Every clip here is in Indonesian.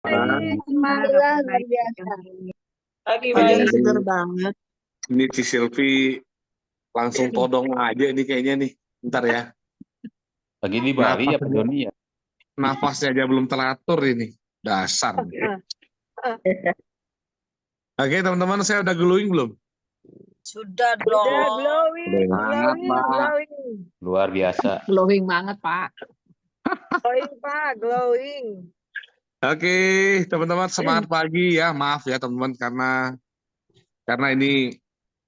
Pagi. Alhamdulillah luar biasa. Pagi, Pagi Mas. segar banget. Ini si Silvi langsung todong aja ini kayaknya nih. Bentar ya. Lagi di Bali ya Pak Doni ya? Nafasnya aja belum teratur ini. Dasar. Oke teman-teman, saya udah glowing belum? Sudah Udah dong. glowing, Banget, glowing, Pak. glowing. Luar biasa. Glowing banget, Pak. Glowing, Pak, glowing. Oke, teman-teman semangat pagi ya. Maaf ya teman-teman karena ini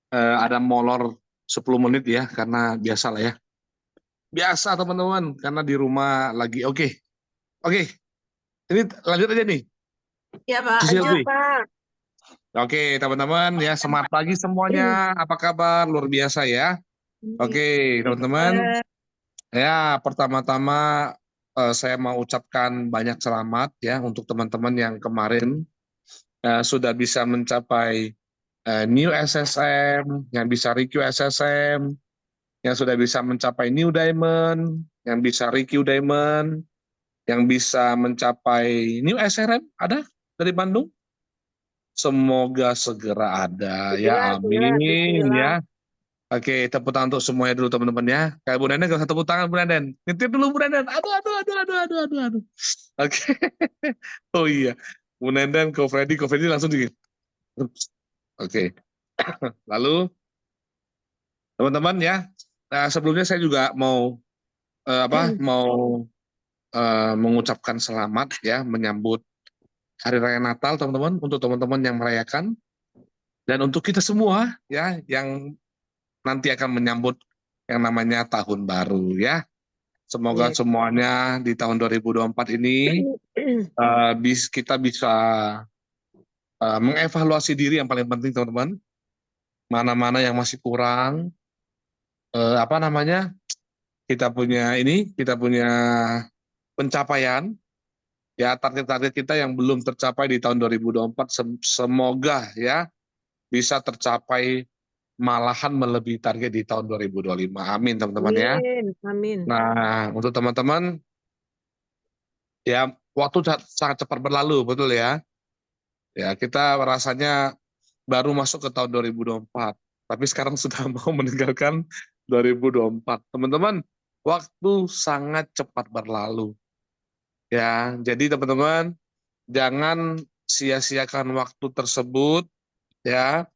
ada molor 10 menit ya, karena biasa lah ya. Biasa teman-teman, karena di rumah lagi. Oke. Ini lanjut aja nih. Ya, Pak. Si Silvi. Pak. Oke, teman-teman ya, semangat pagi semuanya. Apa kabar? Luar biasa ya. Oke, teman-teman. Ya, pertama-tama saya mau ucapkan banyak selamat ya untuk teman-teman yang kemarin sudah bisa mencapai New SSM, yang bisa RQ SSM, yang sudah bisa mencapai New Diamond, yang bisa RQ Diamond, yang bisa mencapai New SRM, ada dari Bandung? Semoga segera ada ya, amin ya. Oke, tepuk tangan untuk semuanya dulu teman-teman ya. Kayak Bu Nenden gak usah tepuk tangan Bu Nenden. Nitip dulu Bu Nenden. Aduh. Oke. Oh iya. Bu Nenden, Ko Freddy langsung dikit. Oke. Lalu teman-teman ya. Nah, sebelumnya saya juga mau mengucapkan selamat ya menyambut Hari Raya Natal teman-teman, untuk teman-teman yang merayakan dan untuk kita semua ya yang nanti akan menyambut yang namanya tahun baru ya. Semoga semuanya di tahun 2024 ini kita bisa mengevaluasi diri yang paling penting teman-teman. Mana-mana yang masih kurang, kita punya pencapaian ya, target-target kita yang belum tercapai di tahun 2024 semoga ya bisa tercapai, malahan melebihi target di tahun 2025. Amin teman-teman ya. Amin. Nah, untuk teman-teman ya, waktu sangat cepat berlalu, betul ya. Ya, kita rasanya baru masuk ke tahun 2024, tapi sekarang sudah mau meninggalkan 2024. Teman-teman, waktu sangat cepat berlalu. Ya, jadi teman-teman jangan sia-siakan waktu tersebut ya.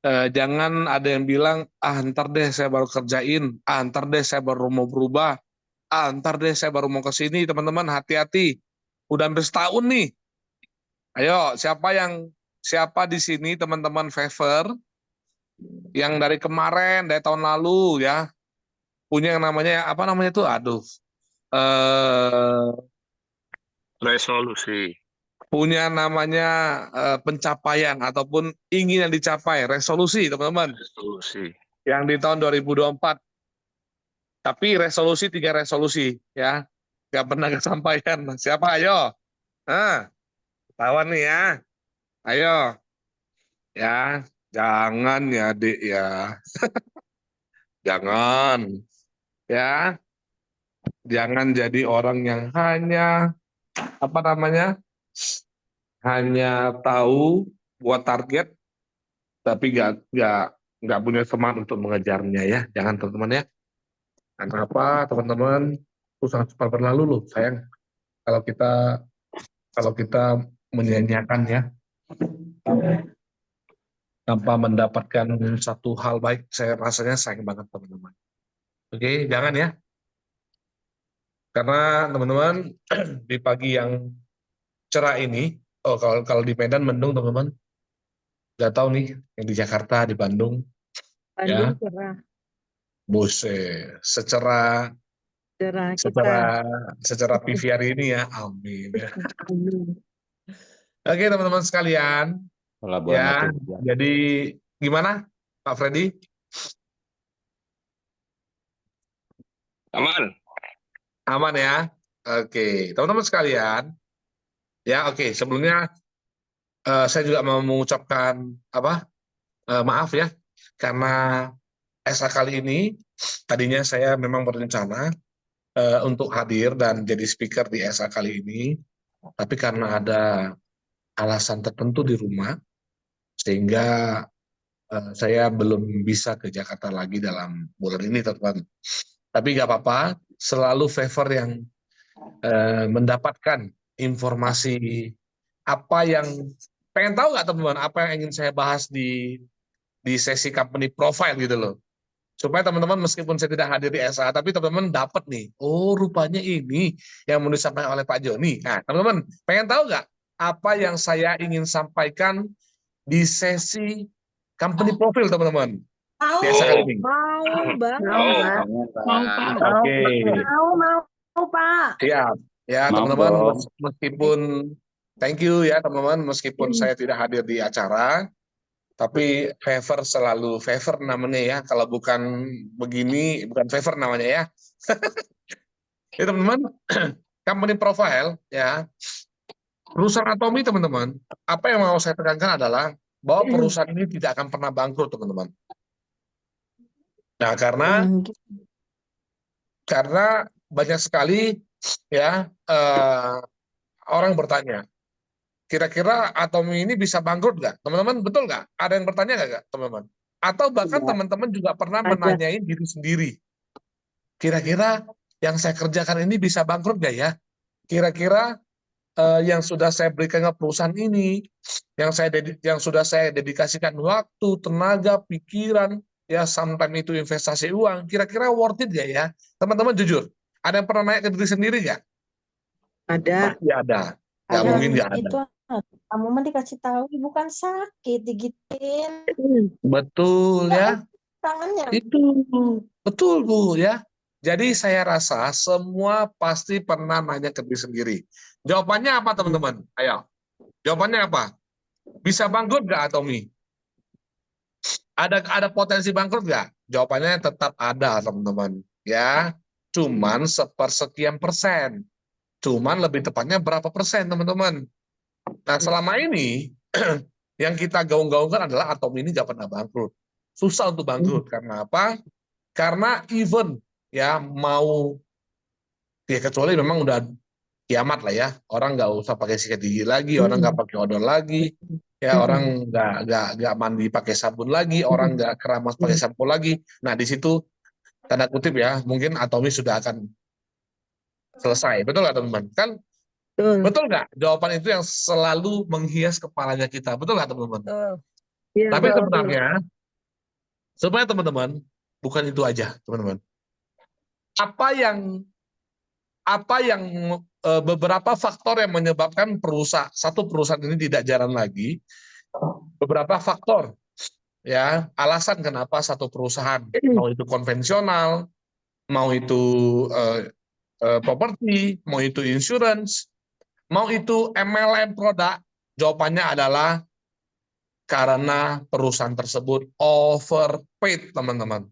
Jangan ada yang bilang, ntar deh saya baru kerjain, ntar deh saya baru mau berubah, ntar deh saya baru mau ke sini. Teman-teman hati-hati, udah hampir setahun nih. Ayo, siapa di sini teman-teman Favor yang dari kemarin, dari tahun lalu ya, punya yang namanya resolusi. Punya namanya pencapaian ataupun ingin yang dicapai, resolusi teman-teman. Resolusi. Yang di tahun 2024. Tapi resolusi 3 resolusi ya, nggak pernah kesampaian. Siapa? Ayo. Tawan nih ya. Ayo. Ya, jangan ya Dek ya. Jangan. Ya. Jangan jadi orang yang hanya hanya tahu buat target tapi nggak punya semangat untuk mengejarnya ya. Jangan teman-teman ya. Kenapa teman-teman? Itu sangat cepat berlalu loh, sayang. Kalau kita menyanyiakan ya, tanpa mendapatkan satu hal baik, saya rasanya sayang banget teman-teman. Oke, jangan ya. Karena teman-teman di pagi yang cerah ini, kalau di Medan mendung teman-teman, nggak tahu nih yang di Jakarta, di Bandung ya, cerah. buset, secara PVR ini ya, amin ya. Oke teman-teman sekalian, ya, jadi gimana Pak Freddy? Aman. Aman ya. Oke, teman-teman sekalian, ya oke. Sebelumnya saya juga mau mengucapkan maaf ya, karena SA kali ini tadinya saya memang berencana untuk hadir dan jadi speaker di SA kali ini, Tapi karena ada alasan tertentu di rumah, sehingga saya belum bisa ke Jakarta lagi dalam bulan ini, teman-teman. Tapi nggak apa-apa, selalu favor yang mendapatkan informasi apa yang pengen tahu nggak teman-teman, apa yang ingin saya bahas di sesi company profile gitu loh. Supaya teman-teman meskipun saya tidak hadir di SA, tapi teman-teman dapat nih, oh rupanya ini yang mau disampaikan oleh Pak Joni. Nah teman-teman, pengen tahu nggak apa yang saya ingin sampaikan di sesi company profile teman-teman? Mau, Biasa kali ini. Mau banget. Mau, Pak. Oke, Mau, Pak. siap. Ya Mau teman-teman, dong. meskipun thank you ya teman-teman, meskipun saya tidak hadir di acara, tapi favor selalu favor namanya ya. Kalau bukan begini, bukan favor namanya ya. Ya teman-teman, company profile ya. Perusahaan Atomi teman-teman, apa yang mau saya tekankan adalah bahwa perusahaan ini tidak akan pernah bangkrut teman-teman. Nah, karena banyak sekali ya orang bertanya, kira-kira Atomi ini bisa bangkrut nggak? Teman-teman, betul nggak? Ada yang bertanya nggak, teman-teman? Atau bahkan teman-teman juga pernah menanyain diri sendiri, kira-kira yang saya kerjakan ini bisa bangkrut nggak ya? Kira-kira yang sudah saya berikan ke perusahaan ini, yang sudah saya dedikasikan waktu, tenaga, pikiran, ya sometimes itu investasi uang, kira-kira worth it nggak ya? Teman-teman jujur, ada yang pernah nanya ke diri sendiri nggak? Ada. Pasti ada. Nggak mungkin nggak ada. Itu kamu mah dikasih tahu bukan sakit, digitin Betul ya. tangannya. Itu betul Bu ya. Jadi saya rasa semua pasti pernah nanya ke diri sendiri. Jawabannya apa teman-teman? Ayo. Jawabannya apa? Bisa bangkrut nggak Atomi? Ada potensi bangkrut nggak? Jawabannya tetap ada teman-teman. Ya, cuman sepersekian persen. Cuman lebih tepatnya berapa persen teman-teman? Nah selama ini yang kita gaung-gaungkan adalah Atomi ini nggak pernah bangkrut. Susah untuk bangkrut. Karena apa? Karena even ya mau, ya kecuali memang udah kiamat lah ya, orang nggak usah pakai sikat gigi lagi, orang nggak pakai odol lagi, ya orang nggak mandi pakai sabun lagi, orang nggak keramas pakai sampo lagi. Nah di situ tanda kutip ya, mungkin Atomi sudah akan selesai. Betul nggak teman-teman? Kan betul nggak? Jawaban itu yang selalu menghias kepalanya kita. Betul nggak teman-teman? Tuh. Tapi sebenarnya supaya teman-teman bukan itu aja teman-teman. Apa yang beberapa faktor yang menyebabkan satu perusahaan ini tidak jalan lagi, beberapa faktor ya, alasan kenapa satu perusahaan, mau itu konvensional, mau itu properti, mau itu insurance, mau itu MLM produk, jawabannya adalah karena perusahaan tersebut overpaid teman-teman,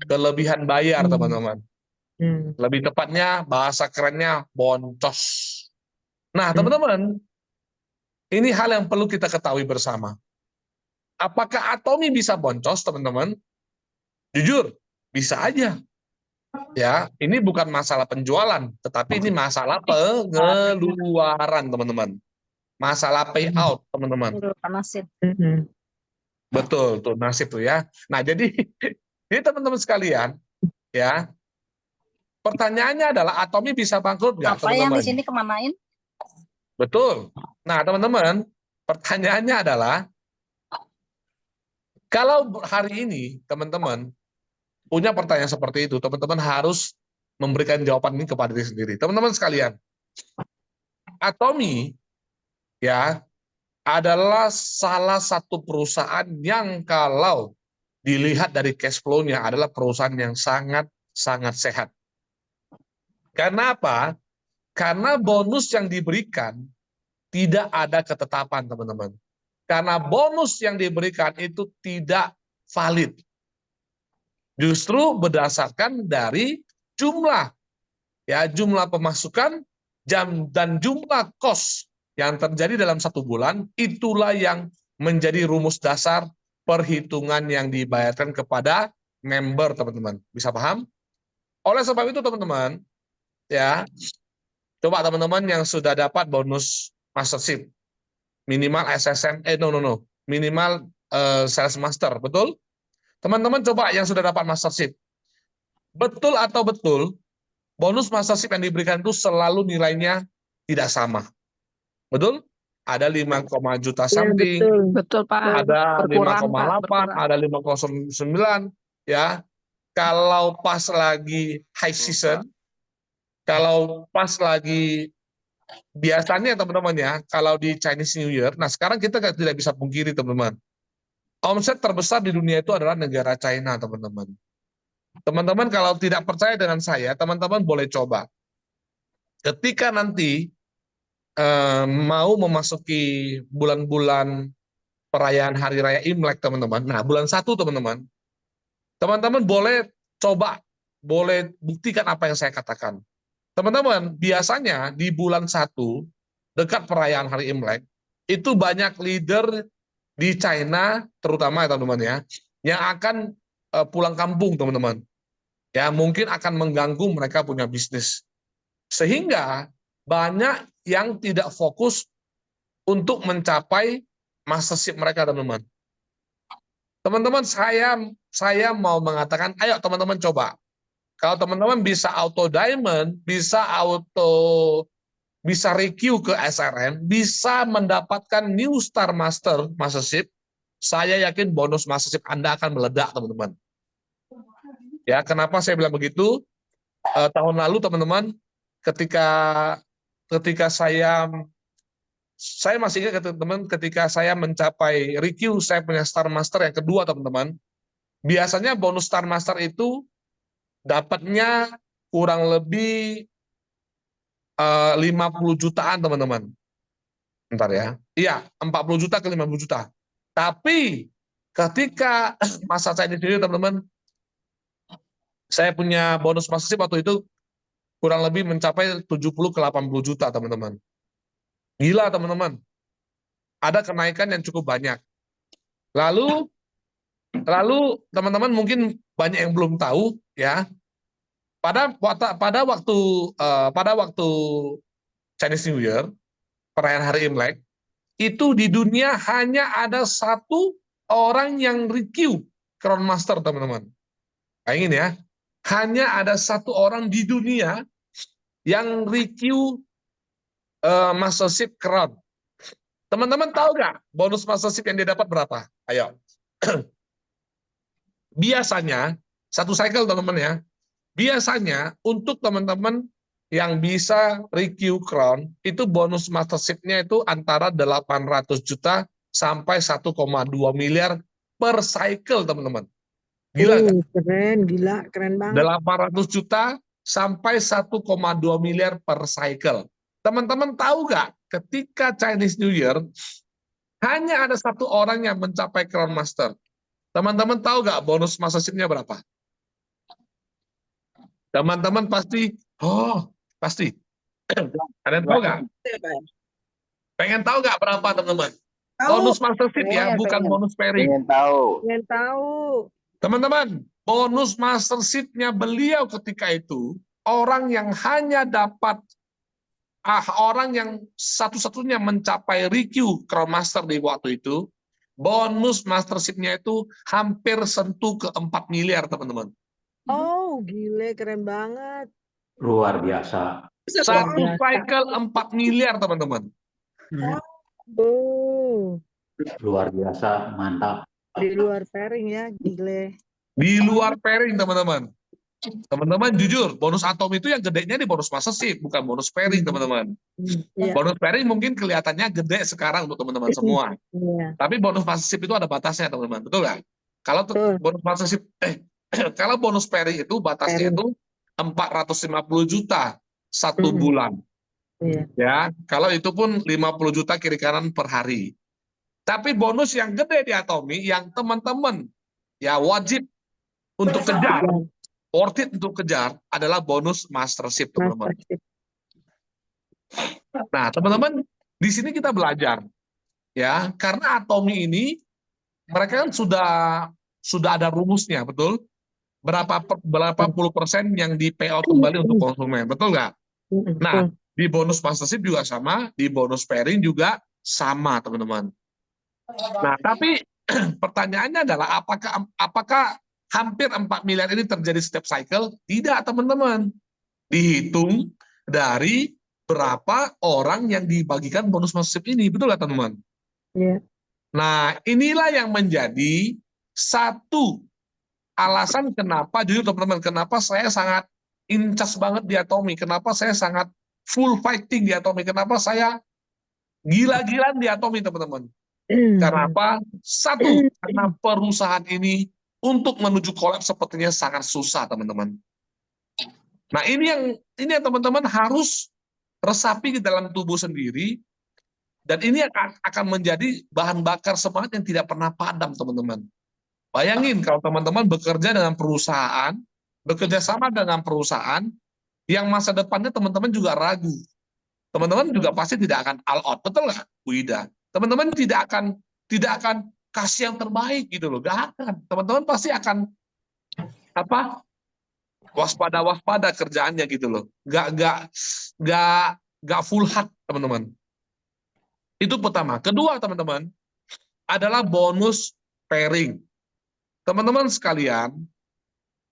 kelebihan bayar teman-teman. Lebih tepatnya bahasa kerennya boncos. Nah teman-teman, ini hal yang perlu kita ketahui bersama. Apakah Atomi bisa boncos teman-teman? Jujur, bisa aja. Ya, ini bukan masalah penjualan, tetapi ini masalah pengeluaran teman-teman. Masalah payout teman-teman. Nasib. Betul, tuh nasib tuh ya. Nah jadi ini teman-teman sekalian, ya. Pertanyaannya adalah Atomi bisa bangkrut nggak, Apa yang teman-teman? di sini kemanain? Betul. Nah, teman-teman, pertanyaannya adalah, kalau hari ini teman-teman punya pertanyaan seperti itu, teman-teman harus memberikan jawaban ini kepada diri sendiri. Teman-teman sekalian, Atomi ya adalah salah satu perusahaan yang kalau dilihat dari cash flow-nya adalah perusahaan yang sangat sehat. Karena apa? Karena bonus yang diberikan tidak ada ketetapan, teman-teman. Karena bonus yang diberikan itu tidak valid. Justru berdasarkan dari jumlah, ya jumlah pemasukan dan jumlah kos yang terjadi dalam satu bulan, itulah yang menjadi rumus dasar perhitungan yang dibayarkan kepada member, teman-teman. Bisa paham? Oleh sebab itu, teman-teman, ya Coba teman-teman yang sudah dapat bonus mastership, minimal SSM, minimal sales master, betul? Teman-teman coba yang sudah dapat mastership, betul atau betul bonus mastership yang diberikan itu selalu nilainya tidak sama, betul? Ada 5, juta Ya, something, betul. Betul, Pak. ada Berkurang, Pak. 5,8, Berkurang. ada 509, ya. Kalau pas lagi high season, kalau pas lagi biasanya teman-teman ya, kalau di Chinese New Year, nah sekarang kita tidak bisa pungkiri teman-teman, omset terbesar di dunia itu adalah negara China teman-teman. Teman-teman kalau tidak percaya dengan saya, teman-teman boleh coba. Ketika nanti mau memasuki bulan-bulan perayaan Hari Raya Imlek teman-teman, nah bulan 1 teman-teman, teman-teman boleh coba, boleh buktikan apa yang saya katakan. Teman-teman, biasanya di bulan 1, dekat perayaan Hari Imlek, itu banyak leader di China, terutama ya teman-teman ya, yang akan pulang kampung teman-teman. Ya, mungkin akan mengganggu mereka punya bisnis. Sehingga banyak yang tidak fokus untuk mencapai mastership mereka teman-teman. Teman-teman, saya mau mengatakan, ayo teman-teman coba. Kalau teman-teman bisa auto diamond, bisa RQ ke SRM, bisa mendapatkan new star mastership, saya yakin bonus mastership Anda akan meledak, teman-teman. Ya, kenapa saya bilang begitu? Tahun lalu, teman-teman, ketika saya masih ingat, teman-teman, ketika saya mencapai RQ, saya punya star master yang kedua, teman-teman. Biasanya bonus star master itu dapatnya kurang lebih 50 jutaan teman-teman. Bentar ya. Iya, 40 juta ke 50 juta. Tapi ketika masa saya di sini teman-teman, saya punya bonus mastership waktu itu kurang lebih mencapai 70 ke 80 juta teman-teman. Gila teman-teman. Ada kenaikan yang cukup banyak. Lalu teman-teman mungkin banyak yang belum tahu ya. Pada waktu Chinese New Year, perayaan Hari Imlek, itu di dunia hanya ada 1 orang yang RQ Crown Master, teman-teman. Bayangin ya, hanya ada 1 orang di dunia yang RQ Mastership Crown. Teman-teman tahu nggak bonus Mastership yang dia dapat berapa? Ayo. Biasanya, 1 cycle teman-teman ya, biasanya untuk teman-teman yang bisa RQ Crown, itu bonus mastership-nya itu antara 800 juta sampai 1,2 miliar per cycle, teman-teman. Gila kan? Keren, gila, keren banget. 800 juta sampai 1,2 miliar per cycle. Teman-teman tahu nggak, ketika Chinese New Year, hanya ada 1 orang yang mencapai Crown Master. Teman-teman tahu nggak bonus mastership-nya berapa? Teman-teman pasti, pasti. Ada yang tahu nggak? Pengen tahu nggak berapa teman-teman? Bonus mastership ya, bukan bonus pairing. Pengen tahu. Pengen tahu. Teman-teman, bonus mastership-nya beliau ketika itu, orang yang hanya dapat, orang yang satu-satunya mencapai RQ Crown Master di waktu itu, bonus mastership-nya itu hampir sentuh ke 4 miliar, teman-teman. Oh, gile, keren banget. Luar biasa. 1 cycle 4 miliar, teman-teman. Oh, Luar biasa. Mantap. di luar pairing ya, gile. Di luar pairing, teman-teman. Teman-teman jujur, bonus atom itu yang gedenya di bonus mastership, bukan bonus pairing, teman-teman. Iya. Bonus pairing mungkin kelihatannya gede sekarang untuk teman-teman semua. Iya. Tapi bonus mastership itu ada batasnya, teman-teman. Betul nggak? Kalau bonus mastership, kalau bonus pairing itu batasnya itu 450 juta 1 bulan. Iya. Ya, kalau itu pun 50 juta kiri kanan per hari. Tapi bonus yang gede di Atomi, yang teman-teman ya wajib untuk kejar, worth it untuk kejar, adalah bonus mastership, teman-teman. Nah, teman-teman, di sini kita belajar, ya, karena Atomi ini mereka kan sudah ada rumusnya, betul? Berapa puluh persen yang di payout kembali untuk konsumen, betul nggak? Nah, Di bonus sponsorship juga sama, di bonus pairing juga sama, teman-teman. Nah, tapi pertanyaannya adalah apakah hampir 4 miliar ini terjadi setiap cycle? Tidak, teman-teman. Dihitung dari berapa orang yang dibagikan bonus sponsorship ini, betul nggak, teman-teman? Iya. Nah, inilah yang menjadi satu alasan kenapa, jujur teman-teman, kenapa saya sangat incas banget di Atomy, kenapa saya sangat full fighting di Atomy, kenapa saya gila-gilaan di Atomy, teman-teman. Karena apa? Satu, karena perusahaan ini untuk menuju kolaps sepertinya sangat susah, teman-teman. Nah, ini yang teman-teman harus resapi di dalam tubuh sendiri, dan ini akan menjadi bahan bakar semangat yang tidak pernah padam, teman-teman. Bayangin kalau teman-teman bekerja dengan perusahaan, bekerja sama dengan perusahaan, yang masa depannya teman-teman juga ragu. Teman-teman juga pasti tidak akan all out, betul nggak, Bu Ida? Teman-teman tidak akan kasih yang terbaik gitu loh, nggak akan. Teman-teman pasti akan waspada kerjaannya gitu loh, nggak full heart, teman-teman. Itu pertama. Kedua, teman-teman, adalah bonus pairing. Teman-teman sekalian,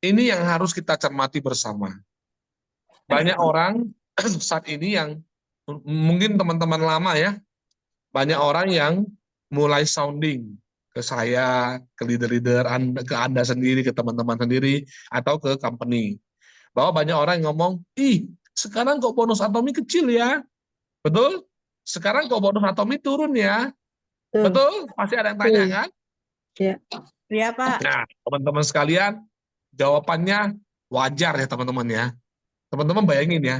ini yang harus kita cermati bersama. Banyak orang saat ini yang mungkin teman-teman lama ya, banyak orang yang mulai sounding ke saya, ke leader-leader, ke Anda sendiri, ke teman-teman sendiri, atau ke company. Bahwa banyak orang yang ngomong, ih, sekarang kok bonus Atomy kecil ya? Betul? Sekarang kok bonus Atomy turun ya? Betul? Pasti ada yang tanya kan? Iya. Iya, Pak. Nah, teman-teman sekalian, jawabannya wajar ya, teman-teman ya. Teman-teman bayangin ya,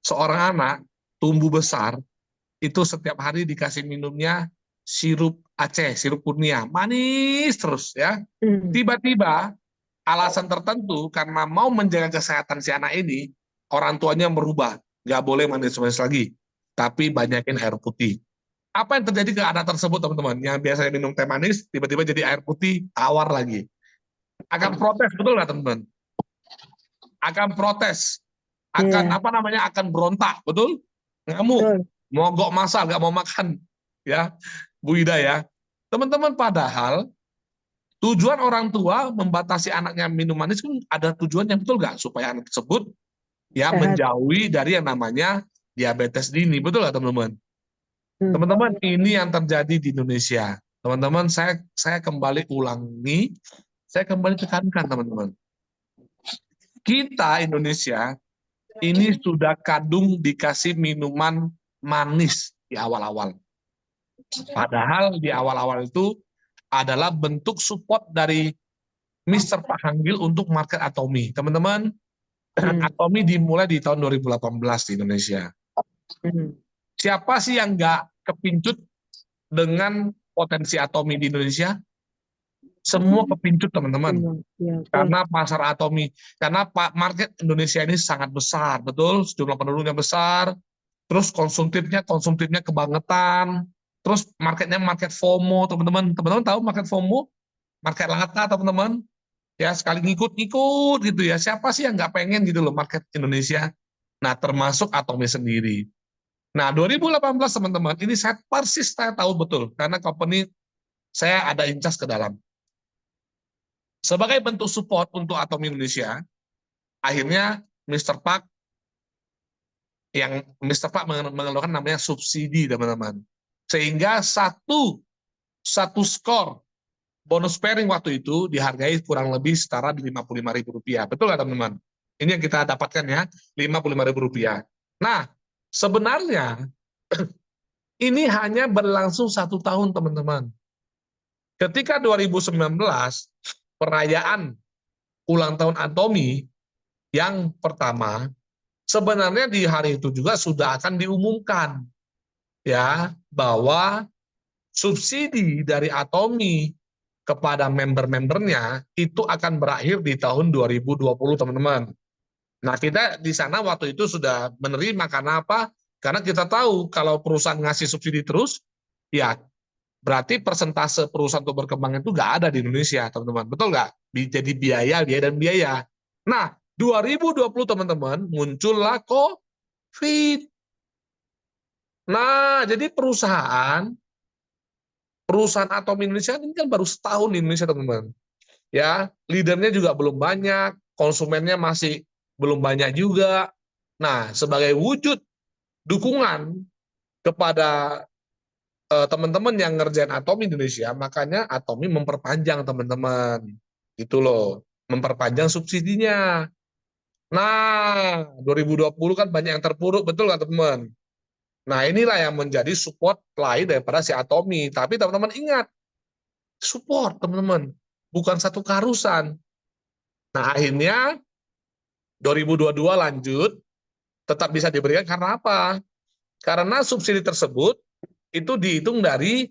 seorang anak tumbuh besar, itu setiap hari dikasih minumnya sirup Aceh, sirup kurnia, manis terus ya. Tiba-tiba, alasan tertentu, karena mau menjaga kesehatan si anak ini, orang tuanya merubah, nggak boleh manis-manis lagi, tapi banyakin air putih. Apa yang terjadi ke anak tersebut, teman-teman? Yang biasanya minum teh manis, tiba-tiba jadi air putih, tawar lagi. Akan protes, betul nggak, teman-teman? Akan protes. Akan akan berontak, betul? Ngamuk, mogok masal, nggak mau makan. Ya, Bu Ida ya. Teman-teman, padahal tujuan orang tua membatasi anaknya minum manis kan ada tujuan yang betul nggak? Supaya anak tersebut ya menjauhi dari yang namanya diabetes dini, betul nggak, teman-teman? Teman-teman, ini yang terjadi di Indonesia. Teman-teman, saya kembali ulangi, saya kembali tekankan, teman-teman. Kita Indonesia ini sudah kadung dikasih minuman manis di awal-awal. Padahal di awal-awal itu adalah bentuk support dari Mr. Pak Hanggil untuk market Atomy. Teman-teman, Atomy dimulai di tahun 2018 di Indonesia. Siapa sih yang nggak kepincut dengan potensi Atomy di Indonesia? Semua kepincut, teman-teman. Karena pasar Atomy, karena market Indonesia ini sangat besar, betul? Jumlah penduduknya besar, terus konsumtifnya kebangetan, terus marketnya market FOMO, teman-teman. Teman-teman tahu market FOMO? Market lata, teman-teman. Ya, sekali ngikut-ngikut gitu ya. Siapa sih yang nggak pengen gitu loh market Indonesia? Nah, termasuk Atomy sendiri. Nah, 2018 teman-teman, ini saya persis saya tahu betul, karena company saya ada incas ke dalam. Sebagai bentuk support untuk Atomy Indonesia, akhirnya Mr. Pak mengeluarkan namanya subsidi, teman-teman. Sehingga satu skor bonus pairing waktu itu dihargai kurang lebih setara di Rp55.000. Betul nggak, teman-teman? Ini yang kita dapatkan ya, Rp55.000. Nah, sebenarnya ini hanya berlangsung 1 tahun, teman-teman. Ketika 2019 perayaan ulang tahun Atomy yang pertama, sebenarnya di hari itu juga sudah akan diumumkan ya bahwa subsidi dari Atomy kepada member-membernya itu akan berakhir di tahun 2020, teman-teman. Nah, kita di sana waktu itu sudah menerima, karena apa? Karena kita tahu kalau perusahaan ngasih subsidi terus, ya berarti persentase perusahaan untuk berkembang itu nggak ada di Indonesia, teman-teman. Betul nggak? Jadi biaya dan biaya. Nah, 2020, teman-teman, muncullah Fit. Nah, jadi perusahaan atom Indonesia ini kan baru setahun di Indonesia, teman-teman. Ya, leadernya juga belum banyak, konsumennya masih belum banyak juga. Nah, sebagai wujud dukungan kepada teman-teman yang ngerjain Atomi Indonesia, makanya Atomi memperpanjang, teman-teman. Itu loh, memperpanjang subsidinya. Nah, 2020 kan banyak yang terpuruk, betul nggak, teman-teman? Nah, inilah yang menjadi support lain daripada si Atomi. Tapi teman-teman ingat, support, teman-teman, bukan satu keharusan. Nah, akhirnya 2022 lanjut, tetap bisa diberikan karena apa? Karena subsidi tersebut itu dihitung dari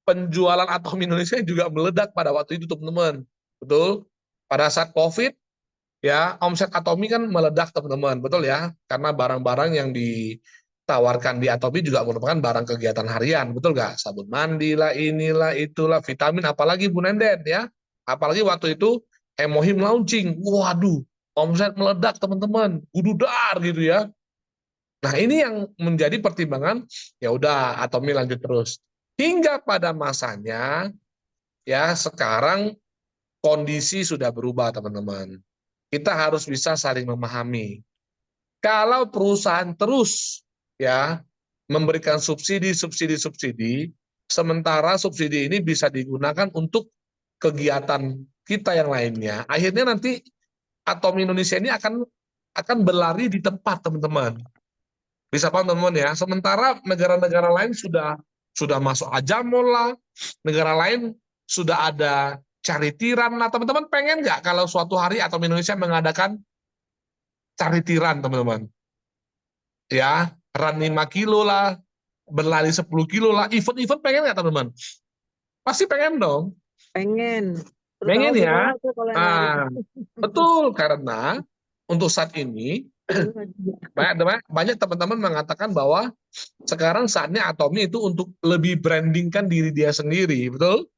penjualan Atom Indonesia yang juga meledak pada waktu itu, teman-teman. Betul? Pada saat COVID, ya, omset Atomi kan meledak, teman-teman. Betul ya? Karena barang-barang yang ditawarkan di Atomi juga merupakan barang kegiatan harian. Betul nggak? Sabun mandi lah, inilah, itulah, vitamin, apalagi Bu Nenden ya. Apalagi waktu itu Hemohim launching. Waduh, omset meledak, teman-teman. Gududar gitu ya. Nah, ini yang menjadi pertimbangan, ya udah Atomi lanjut terus. Hingga pada masanya, ya sekarang kondisi sudah berubah, teman-teman. Kita harus bisa saling memahami. Kalau perusahaan terus ya memberikan subsidi, sementara subsidi ini bisa digunakan untuk kegiatan kita yang lainnya, akhirnya nanti Atomi Indonesia ini akan berlari di tempat, teman-teman. Bisa paham, teman-teman ya. Sementara negara-negara lain sudah masuk Ajamol lah, negara lain sudah ada charity run. Nah, teman-teman pengen nggak kalau suatu hari Atomi Indonesia mengadakan charity run, teman-teman? Ya, run 5 kilo lah, berlari 10 kilo lah, event-event pengen nggak, teman-teman? Pasti pengen dong. Pengen. Pengen Terutama ya. sekolah tuh kalau yang lari. Nah, betul, karena untuk saat ini banyak teman-teman mengatakan bahwa sekarang saatnya Atomi itu untuk lebih brandingkan diri dia sendiri, betul?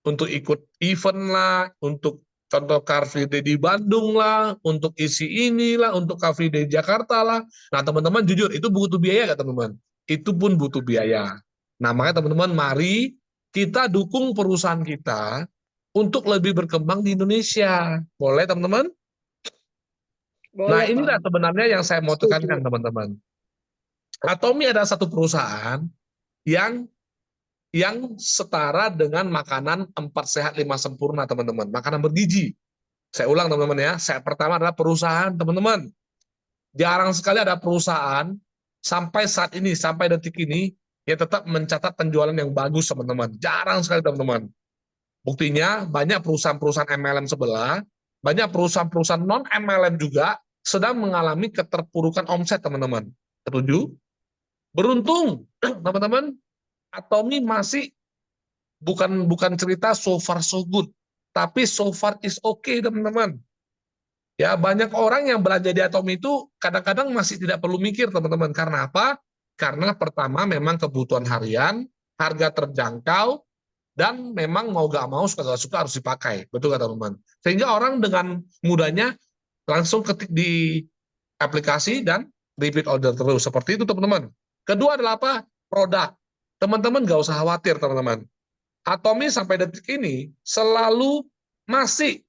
Untuk ikut event lah, untuk contoh Car Free Day di Bandung lah, untuk isi inilah, untuk Car Free Day di Jakarta lah. Nah, teman-teman jujur, itu butuh biaya nggak, teman-teman? Itu pun butuh biaya. Nah, makanya teman-teman, mari kita dukung perusahaan kita untuk lebih berkembang di Indonesia. Boleh, teman-teman? Nah, Boleh, inilah Pak. sebenarnya yang saya mau tekankan, teman-teman. Atomi adalah satu perusahaan yang setara dengan makanan 4 sehat 5 sempurna, teman-teman. Makanan bergizi. Saya ulang, teman-teman ya. Saya pertama adalah perusahaan, teman-teman. Jarang sekali ada perusahaan sampai saat ini, sampai detik ini, yang tetap mencatat penjualan yang bagus, teman-teman. Jarang sekali, teman-teman. Buktinya, banyak perusahaan-perusahaan MLM sebelah, banyak perusahaan-perusahaan non-MLM juga sedang mengalami keterpurukan omset, teman-teman. Setuju? Beruntung, teman-teman, Atomi masih bukan cerita so far so good, tapi so far is okay, teman-teman. Ya, banyak orang yang belanja di Atomi itu kadang-kadang masih tidak perlu mikir, teman-teman. Karena apa? Karena pertama memang kebutuhan harian, harga terjangkau, dan memang mau gak mau, suka gak suka harus dipakai. Betul gak, teman-teman? Sehingga orang dengan mudahnya langsung ketik di aplikasi dan repeat order terus. Seperti itu, teman-teman. Kedua adalah apa? Produk. Teman-teman gak usah khawatir, teman-teman. Atomi sampai detik ini selalu masih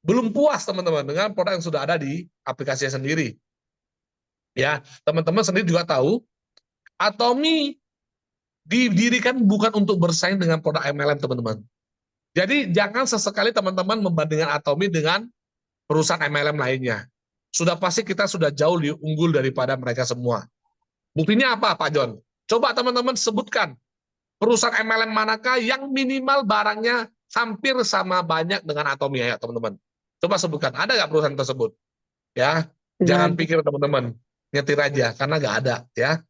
belum puas, teman-teman, dengan produk yang sudah ada di aplikasinya sendiri. Ya, teman-teman sendiri juga tahu, Atomi didirikan bukan untuk bersaing dengan produk MLM, teman-teman. Jadi jangan sesekali teman-teman membandingkan Atomi dengan perusahaan MLM lainnya. Sudah pasti kita sudah jauh lebih unggul daripada mereka semua. Buktinya apa, Pak John? Coba teman-teman sebutkan perusahaan MLM manakah yang minimal barangnya hampir sama banyak dengan Atomi, ya, teman-teman. Coba sebutkan, ada nggak perusahaan tersebut? Ya, jangan pikir, teman-teman, nyetir aja, karena nggak ada, ya.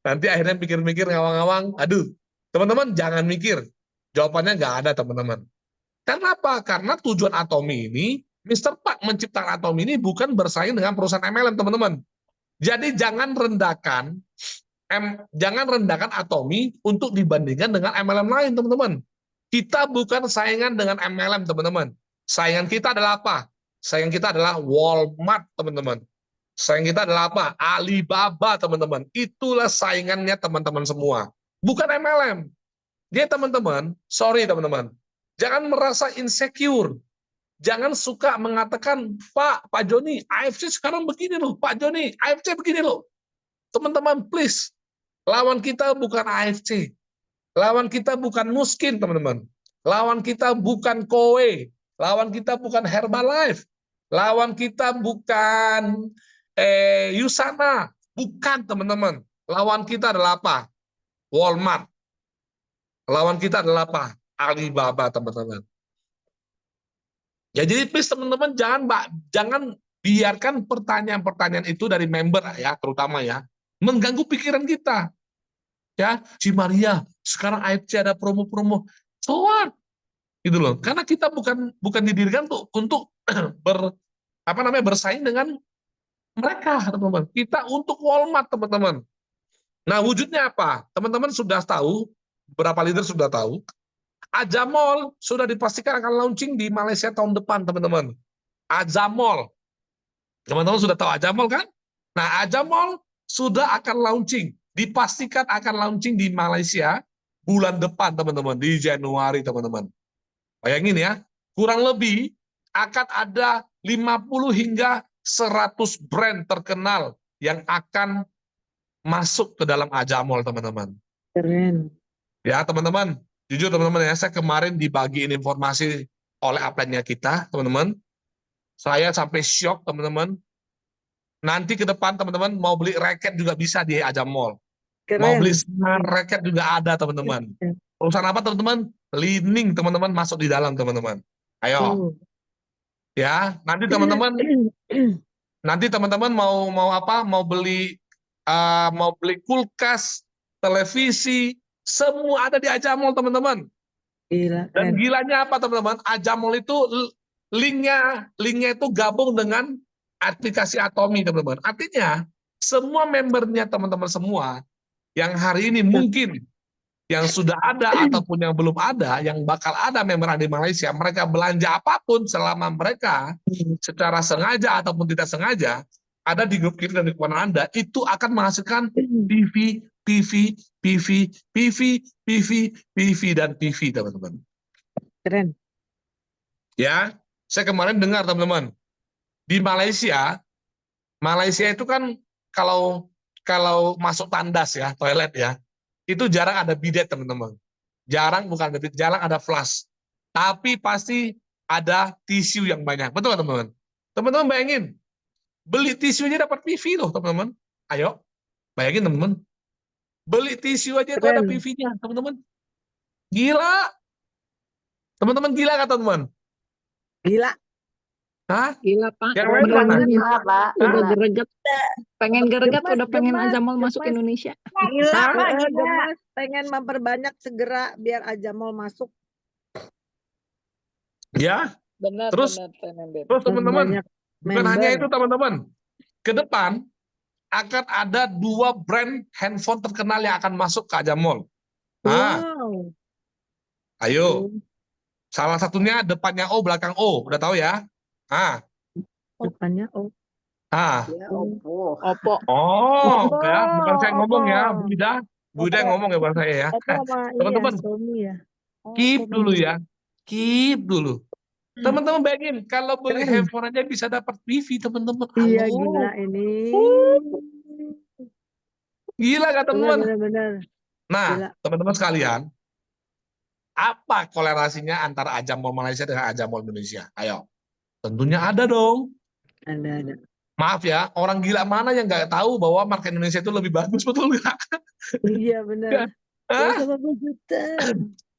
Nanti akhirnya pikir-pikir ngawang-ngawang, aduh, teman-teman jangan mikir. Jawabannya nggak ada, teman-teman. Kenapa? Karena tujuan Atomi ini, Mr. Pak menciptakan Atomi ini bukan bersaing dengan perusahaan MLM, teman-teman. Jadi jangan rendahkan Atomi untuk dibandingkan dengan MLM lain, teman-teman. Kita bukan saingan dengan MLM, teman-teman. Saingan kita adalah apa? Saingan kita adalah Walmart, teman-teman. Saingan kita adalah apa? Alibaba, teman-teman. Itulah saingannya teman-teman semua. Bukan MLM. Dia teman-teman, sorry teman-teman. Jangan merasa insecure. Jangan suka mengatakan, Pak Joni, AFC sekarang begini loh. Pak Joni, AFC begini loh. Teman-teman, please. Lawan kita bukan AFC. Lawan kita bukan Nuskin, teman-teman. Lawan kita bukan Kowe. Lawan kita bukan Herbalife. Lawan kita bukan Yusana. Bukan, teman-teman. Lawan kita adalah apa? Walmart. Lawan kita adalah apa? Alibaba, teman-teman. Ya, jadi please teman-teman jangan biarkan pertanyaan-pertanyaan itu dari member ya, terutama ya, mengganggu pikiran kita. Ya, Ci Maria, sekarang AFC ada promo-promo. So what? Gitu loh. Karena kita bukan didirikan untuk bersaing dengan mereka, teman-teman. Kita untuk Walmart, teman-teman. Nah, wujudnya apa? Teman-teman sudah tahu, beberapa leader sudah tahu, Ajamol sudah dipastikan akan launching di Malaysia tahun depan, teman-teman. Ajamol. Teman-teman sudah tahu Ajamol kan? Nah, Ajamol sudah akan launching. Dipastikan akan launching di Malaysia bulan depan, teman-teman. Di Januari, teman-teman. Bayangin ya, kurang lebih akan ada 50 hingga 100 brand terkenal yang akan masuk ke dalam Ajamol, teman-teman. Keren. Ya, teman-teman. Jujur teman-teman ya, saya kemarin dibagiin informasi oleh upline-nya kita, teman-teman. Saya sampai shock, teman-teman. Nanti ke depan, teman-teman, mau beli raket juga bisa di Ajamol. Keren. Mau beli raket juga ada, teman-teman. Perusahaan apa, teman-teman? Lining, teman-teman, masuk di dalam, teman-teman. Ayo. Ya, nanti teman-teman mau apa? Mau beli kulkas, televisi, semua ada di Ajamol, teman-teman. Gila. Dan gilanya apa, teman-teman? Ajamol itu linknya itu gabung dengan aplikasi Atomi, teman-teman. Artinya semua membernya teman-teman semua yang hari ini mungkin yang sudah ada ataupun yang belum ada, yang bakal ada member di Malaysia, mereka belanja apapun selama mereka secara sengaja ataupun tidak sengaja ada di grup kita dan di kawan Anda, itu akan menghasilkan PV, dan PV, teman-teman. Keren. Ya, saya kemarin dengar, teman-teman, di Malaysia itu kan kalau masuk tandas ya, toilet ya, itu jarang ada bidet, teman-teman. Jarang, bukan ada bidet, jarang ada flush. Tapi pasti ada tisu yang banyak. Betul, teman-teman? Teman-teman bayangin, beli tisu aja dapat PV loh, teman-teman. Ayo, bayangin, teman-teman. Beli tisu aja itu ada PV-nya, teman-teman. Gila. Teman-teman gila kan, teman-teman? Gila. Hah? Gila, Pak. Yang lain mana? Gila, Pak. Udah greget. Pengen greget, udah pengen Ajamol masuk Indonesia. Gila, Pak. Gemas. Pengen memperbanyak segera biar Ajamol masuk. Ya. Benar, terus teman-teman, bukan hanya itu, teman-teman. Ke depan akan ada 2 brand handphone terkenal yang akan masuk ke Ajamol. Wow. Ayo. Salah satunya depannya O, belakang O. Udah tahu ya? Depannya O. Oppo. Oh, ya, bukan saya ngomong ya, Bu Ida ngomong ya, bukan saya ya. Teman-teman, keep dulu ya. Keep dulu. Teman-teman bayangin, kalau beli handphone aja bisa dapat PV, teman-teman. Iya, gila ini. Gila kan, teman-teman? Benar. Nah, teman-teman sekalian, apa korelasinya antara Ajamol Malaysia dengan Ajamol Indonesia? Ayo. Tentunya ada dong. Ada. Maaf ya, orang gila mana yang nggak tahu bahwa market Indonesia itu lebih bagus, betul nggak? Iya, benar.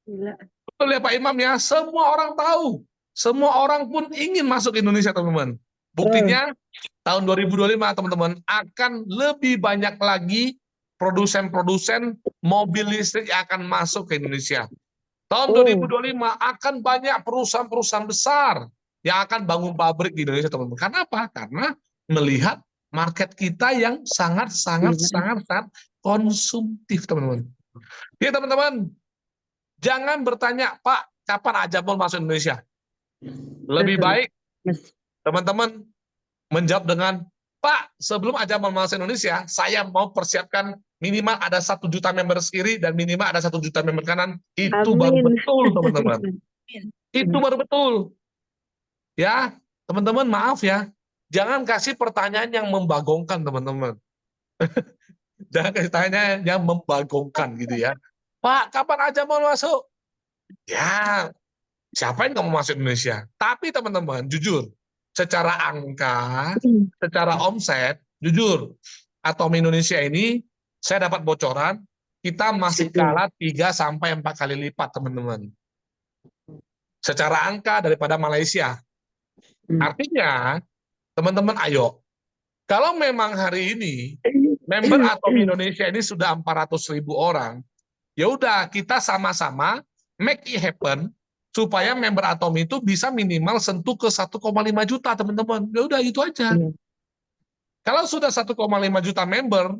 Gila. Betul ya Pak Imam ya, semua orang tahu. Semua orang pun ingin masuk ke Indonesia, teman-teman. Buktinya, tahun 2025, teman-teman, akan lebih banyak lagi produsen-produsen mobil listrik yang akan masuk ke Indonesia. Tahun 2025 akan banyak perusahaan-perusahaan besar yang akan bangun pabrik di Indonesia, teman-teman. Karena apa? Karena melihat market kita yang sangat konsumtif, teman-teman. Ya, teman-teman, jangan bertanya, Pak, kapan Ajamol masuk Indonesia? Lebih baik Mas. teman-teman menjawab dengan, Pak, sebelum Ajamal masuk Indonesia, saya mau persiapkan minimal ada 1 juta member kiri dan minimal ada 1 juta member kanan. Itu baru Amin. betul, teman-teman. Itu baru betul. Ya, teman-teman maaf ya. Jangan kasih pertanyaan yang membagongkan, teman-teman. Jangan kasih pertanyaan yang membagongkan gitu ya. Pak, kapan Ajamal masuk? Ya, siapa yang kamu masuk Indonesia? Tapi teman-teman, jujur, secara angka, secara omset, jujur, Atom Indonesia ini, saya dapat bocoran, kita masih kalah 3-4 kali lipat, teman-teman. Secara angka daripada Malaysia. Artinya, teman-teman ayo, kalau memang hari ini, member Atom Indonesia ini sudah 400.000 orang, ya udah kita sama-sama make it happen, supaya member Atom itu bisa minimal sentuh ke 1,5 juta, teman-teman. Ya udah itu aja. Kalau sudah 1,5 juta member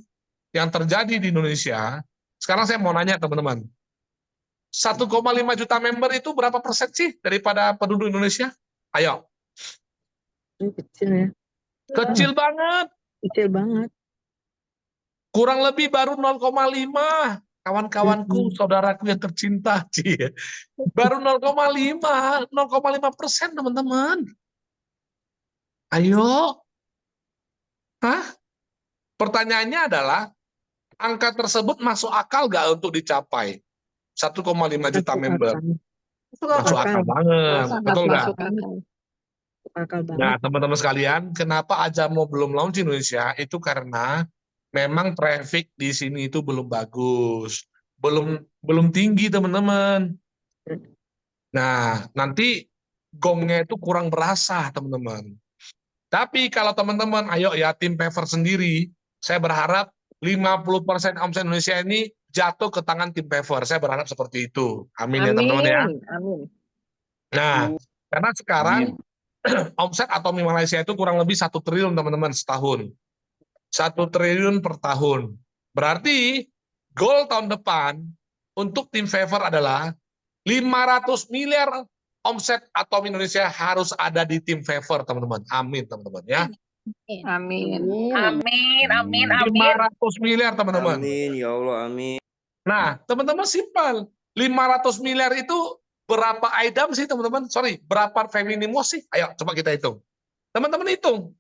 yang terjadi di Indonesia, sekarang saya mau nanya teman-teman, 1,5 juta member itu berapa persen sih daripada penduduk Indonesia? Ayo. Kecil ya. Kecil banget. Kecil banget. Kurang lebih baru 0,5. Kawan-kawanku, saudaraku yang tercinta, baru 0,5% teman-teman. Ayo. Hah? Pertanyaannya adalah, angka tersebut masuk akal nggak untuk dicapai? 1,5 juta member. Masuk akal banget, betul nggak? Masuk akal banget. Nah, teman-teman sekalian, kenapa Ajamo belum launch di Indonesia? Itu karena memang traffic di sini itu belum bagus, belum tinggi, teman-teman. Nah, nanti gongnya itu kurang berasa, teman-teman. Tapi kalau teman-teman, ayo ya tim Paver sendiri, saya berharap 50% omset Indonesia ini jatuh ke tangan tim Paver. Saya berharap seperti itu. Amin ya teman-teman ya. Amin. Nah, karena sekarang omset Atom Malaysia itu kurang lebih 1 triliun teman-teman setahun. 1 triliun per tahun. Berarti goal tahun depan untuk tim Paver adalah 500 miliar omset Atom Indonesia harus ada di tim Paver, teman-teman. Amin, teman-teman ya. Amin. Amin, amin, amin. 500 miliar, teman-teman. Amin, ya Allah, amin. Nah, teman-teman simpel. 500 miliar itu berapa item sih, teman-teman? Sorry, berapa feminine wash sih? Ayo, coba kita hitung. Teman-teman hitung.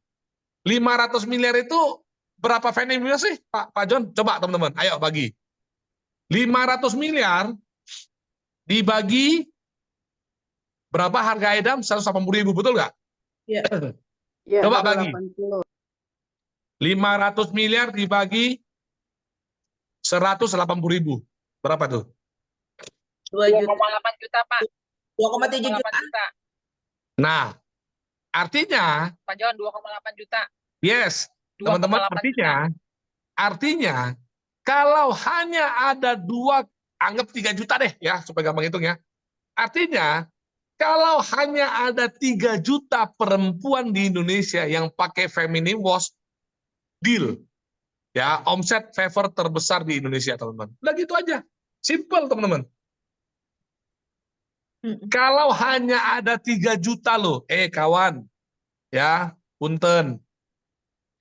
500 miliar itu berapa feminine wash sih, Pak John? Coba, teman-teman. Ayo, bagi. 500 miliar dibagi berapa harga item? 180.000, betul nggak? Iya. Coba bagi. 500 miliar dibagi 180.000. Berapa tuh? 2,8 juta, Pak. 2,7 juta. Nah, artinya, Pak John, 2,8 juta. yes, 2,8 teman-teman, artinya, kalau hanya ada anggap 3 juta deh, ya, supaya gampang hitung ya. Artinya, kalau hanya ada 3 juta perempuan di Indonesia yang pakai feminine wash, deal. Ya, omset Paver terbesar di Indonesia, teman-teman. Udah gitu aja. Simple, teman-teman. Kalau hanya ada 3 juta loh, kawan, ya, punten.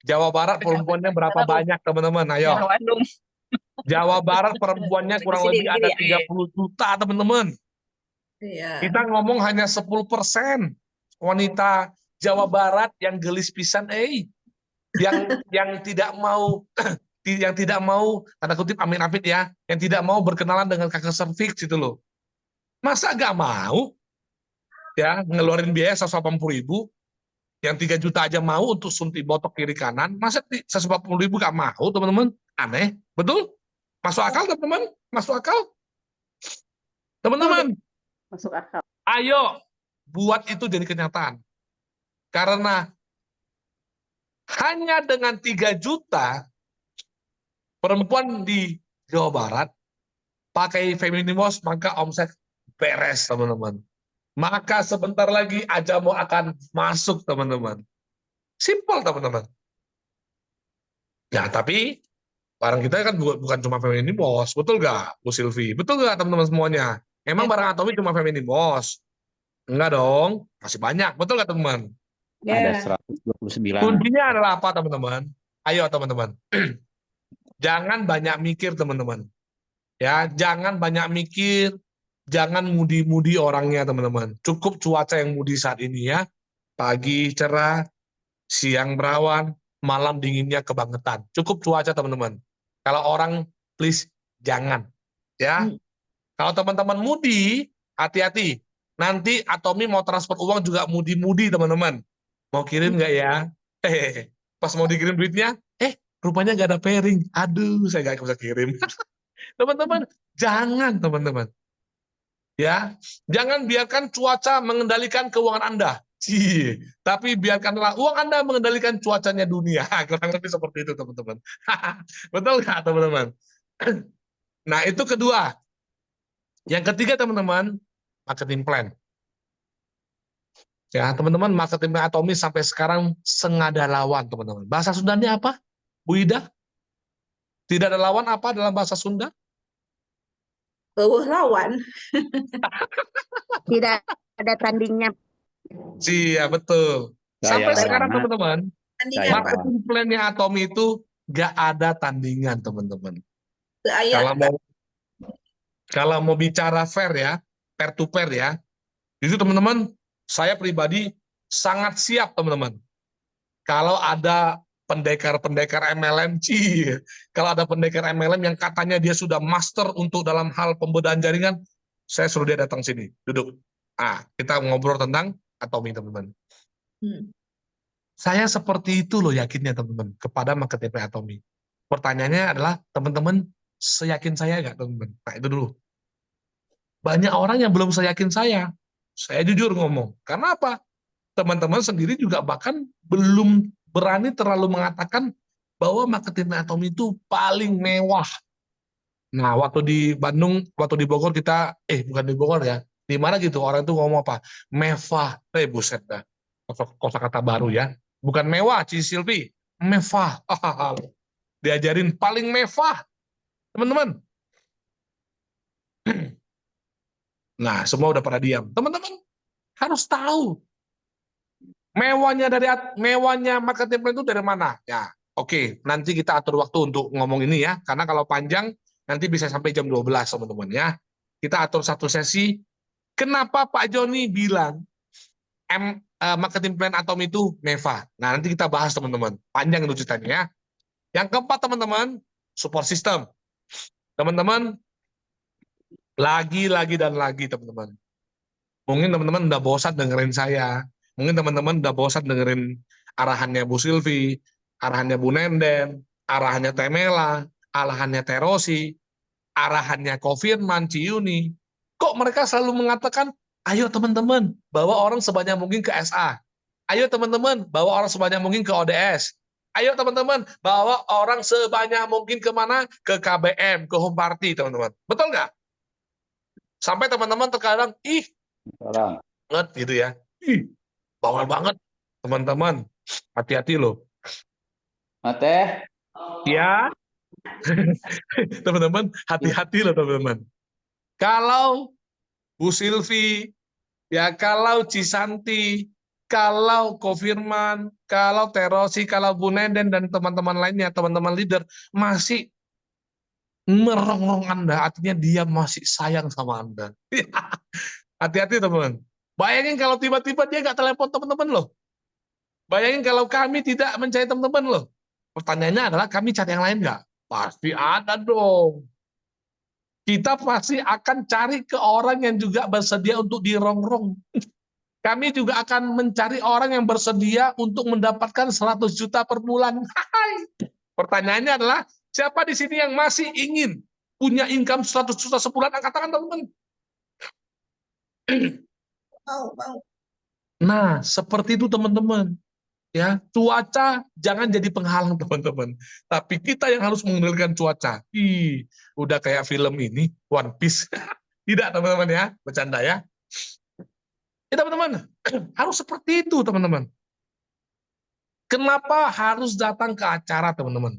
Jawa Barat perempuannya berapa banyak, teman-teman? Ayo. Jawa Barat perempuannya kurang lebih ada 30 juta, teman-teman. Kita ngomong hanya 10% wanita Jawa Barat yang gelis pisan, yang tidak mau tanda kutip amin-amin ya, yang tidak mau berkenalan dengan kanker serviks itu loh. Masa gak mau ya ngeluarin biaya 180.000, yang 3 juta aja mau untuk suntik botok kiri kanan, masa 180.000 gak mau, teman-teman? Aneh, betul? Masuk akal, teman-teman? Masuk akal? Teman-teman, Masuk akal. ayo buat itu jadi kenyataan. Karena hanya dengan 3 juta perempuan di Jawa Barat pakai feminine wash, maka omset beres, teman-teman. Maka sebentar lagi Ajamo akan masuk, teman-teman. Simple, teman-teman. Ya, tapi barang kita kan bukan cuma feminine wash, betul nggak, Bu Silvi? Betul nggak, teman-teman semuanya? Emang barang Atomi cuma feminine wash. Enggak dong, masih banyak. Betul nggak teman-teman? Ada 129. Kuncinya adalah apa teman-teman? Ayo teman-teman. Jangan banyak mikir teman-teman. Ya, jangan banyak mikir, jangan mudi-mudi orangnya teman-teman. Cukup cuaca yang mudi saat ini ya. Pagi cerah, siang berawan, malam dinginnya kebangetan. Cukup cuaca teman-teman. Kalau orang please jangan ya. Kalau teman-teman mudi, hati-hati. Nanti Atomi mau transfer uang juga mudi-mudi teman-teman. Mau kirim nggak ya? Pas mau dikirim duitnya, rupanya nggak ada pairing. Aduh, saya nggak bisa kirim. Teman-teman, jangan teman-teman. Ya, jangan biarkan cuaca mengendalikan keuangan Anda. Tapi biarkanlah uang Anda mengendalikan cuacanya dunia. Kurang lebih seperti itu, teman-teman. Betul nggak, teman-teman? Nah, itu kedua. Yang ketiga, teman-teman, marketing plan. Ya, teman-teman, marketing plan Atomi sampai sekarang sengada lawan, teman-teman. Bahasa Sundanya apa? Bu Ida? Tidak ada lawan apa dalam bahasa Sunda? lawan. Tidak ada tandingnya. Iya, betul. Sampai Saya sekarang, lama. teman-teman, Saya marketing plan-nya Atomi itu nggak ada tandingan, teman-teman. Kalau mau bicara fair ya, pair to pair ya, itu teman-teman, saya pribadi sangat siap, teman-teman. Kalau ada pendekar-pendekar MLM, kalau ada pendekar MLM yang katanya dia sudah master untuk dalam hal pembedaan jaringan, saya suruh dia datang sini, duduk. Kita ngobrol tentang Atomi, teman-teman. Saya seperti itu loh yakinnya, teman-teman, kepada marketing plan Atomi. Pertanyaannya adalah, teman-teman, seyakin saya nggak, teman-teman? Nah, itu dulu. Banyak orang yang belum seyakin saya. Saya jujur ngomong. Karena apa? Teman-teman sendiri juga bahkan belum berani terlalu mengatakan bahwa marketing Atomi itu paling mewah. Nah, waktu di Bandung, waktu di Bogor kita, bukan di Bogor ya, di mana gitu, orang itu ngomong apa? Mewah. Buset dah. Kosakata baru ya. Bukan mewah, Ci Silvi. Mewah. Diajarin paling mewah. Teman-teman. Nah, semua udah pada diam. Teman-teman harus tahu mewahnya marketing plan itu dari mana? Ya, oke, nanti kita atur waktu untuk ngomong ini ya, karena kalau panjang nanti bisa sampai jam 12, teman-teman ya. Kita atur satu sesi. Kenapa Pak Joni bilang marketing plan Atomi itu mewah? Nah, nanti kita bahas, teman-teman. Panjang itu ceritanya ya. Yang keempat, teman-teman, support system. Teman-teman, lagi dan lagi, teman-teman. Mungkin teman-teman udah bosan dengerin saya. Mungkin teman-teman udah bosan dengerin arahannya Bu Silvi, arahannya Bu Nenden, arahannya Temela, arahannya Terosi, arahannya Kofirman, Ciyuni. Kok mereka selalu mengatakan, ayo teman-teman, bawa orang sebanyak mungkin ke SA. Ayo teman-teman, bawa orang sebanyak mungkin ke ODS. Ayo teman-teman, bawa orang sebanyak mungkin kemana? Ke KBM, ke home party, teman-teman. Betul nggak? Sampai teman-teman terkadang, banget gitu ya. Bawel banget, teman-teman. Hati-hati loh. Teh. Ya. Teman-teman, hati-hati loh, teman-teman. Kalau Bu Silvi, ya kalau Cisanti, kalau Kofirman, kalau Terosi, kalau Bu Nenden dan teman-teman lainnya, teman-teman leader masih merongrong Anda, artinya dia masih sayang sama Anda. Hati-hati, teman-teman. Bayangin kalau tiba-tiba dia nggak telepon teman-teman loh. Bayangin kalau kami tidak mencari teman-teman loh. Pertanyaannya adalah kami cari yang lain nggak? Pasti ada dong. Kita pasti akan cari ke orang yang juga bersedia untuk dirongrong. Kami juga akan mencari orang yang bersedia untuk mendapatkan 100 juta per bulan. Pertanyaannya adalah, siapa di sini yang masih ingin punya income 100 juta sebulan? Angkat tangan, teman-teman. Nah, seperti itu, teman-teman. Ya, cuaca jangan jadi penghalang, teman-teman. Tapi kita yang harus mengendalikan cuaca. Udah kayak film ini, One Piece. Tidak, teman-teman ya, bercanda ya. Ya, teman-teman, harus seperti itu, teman-teman. Kenapa harus datang ke acara, teman-teman?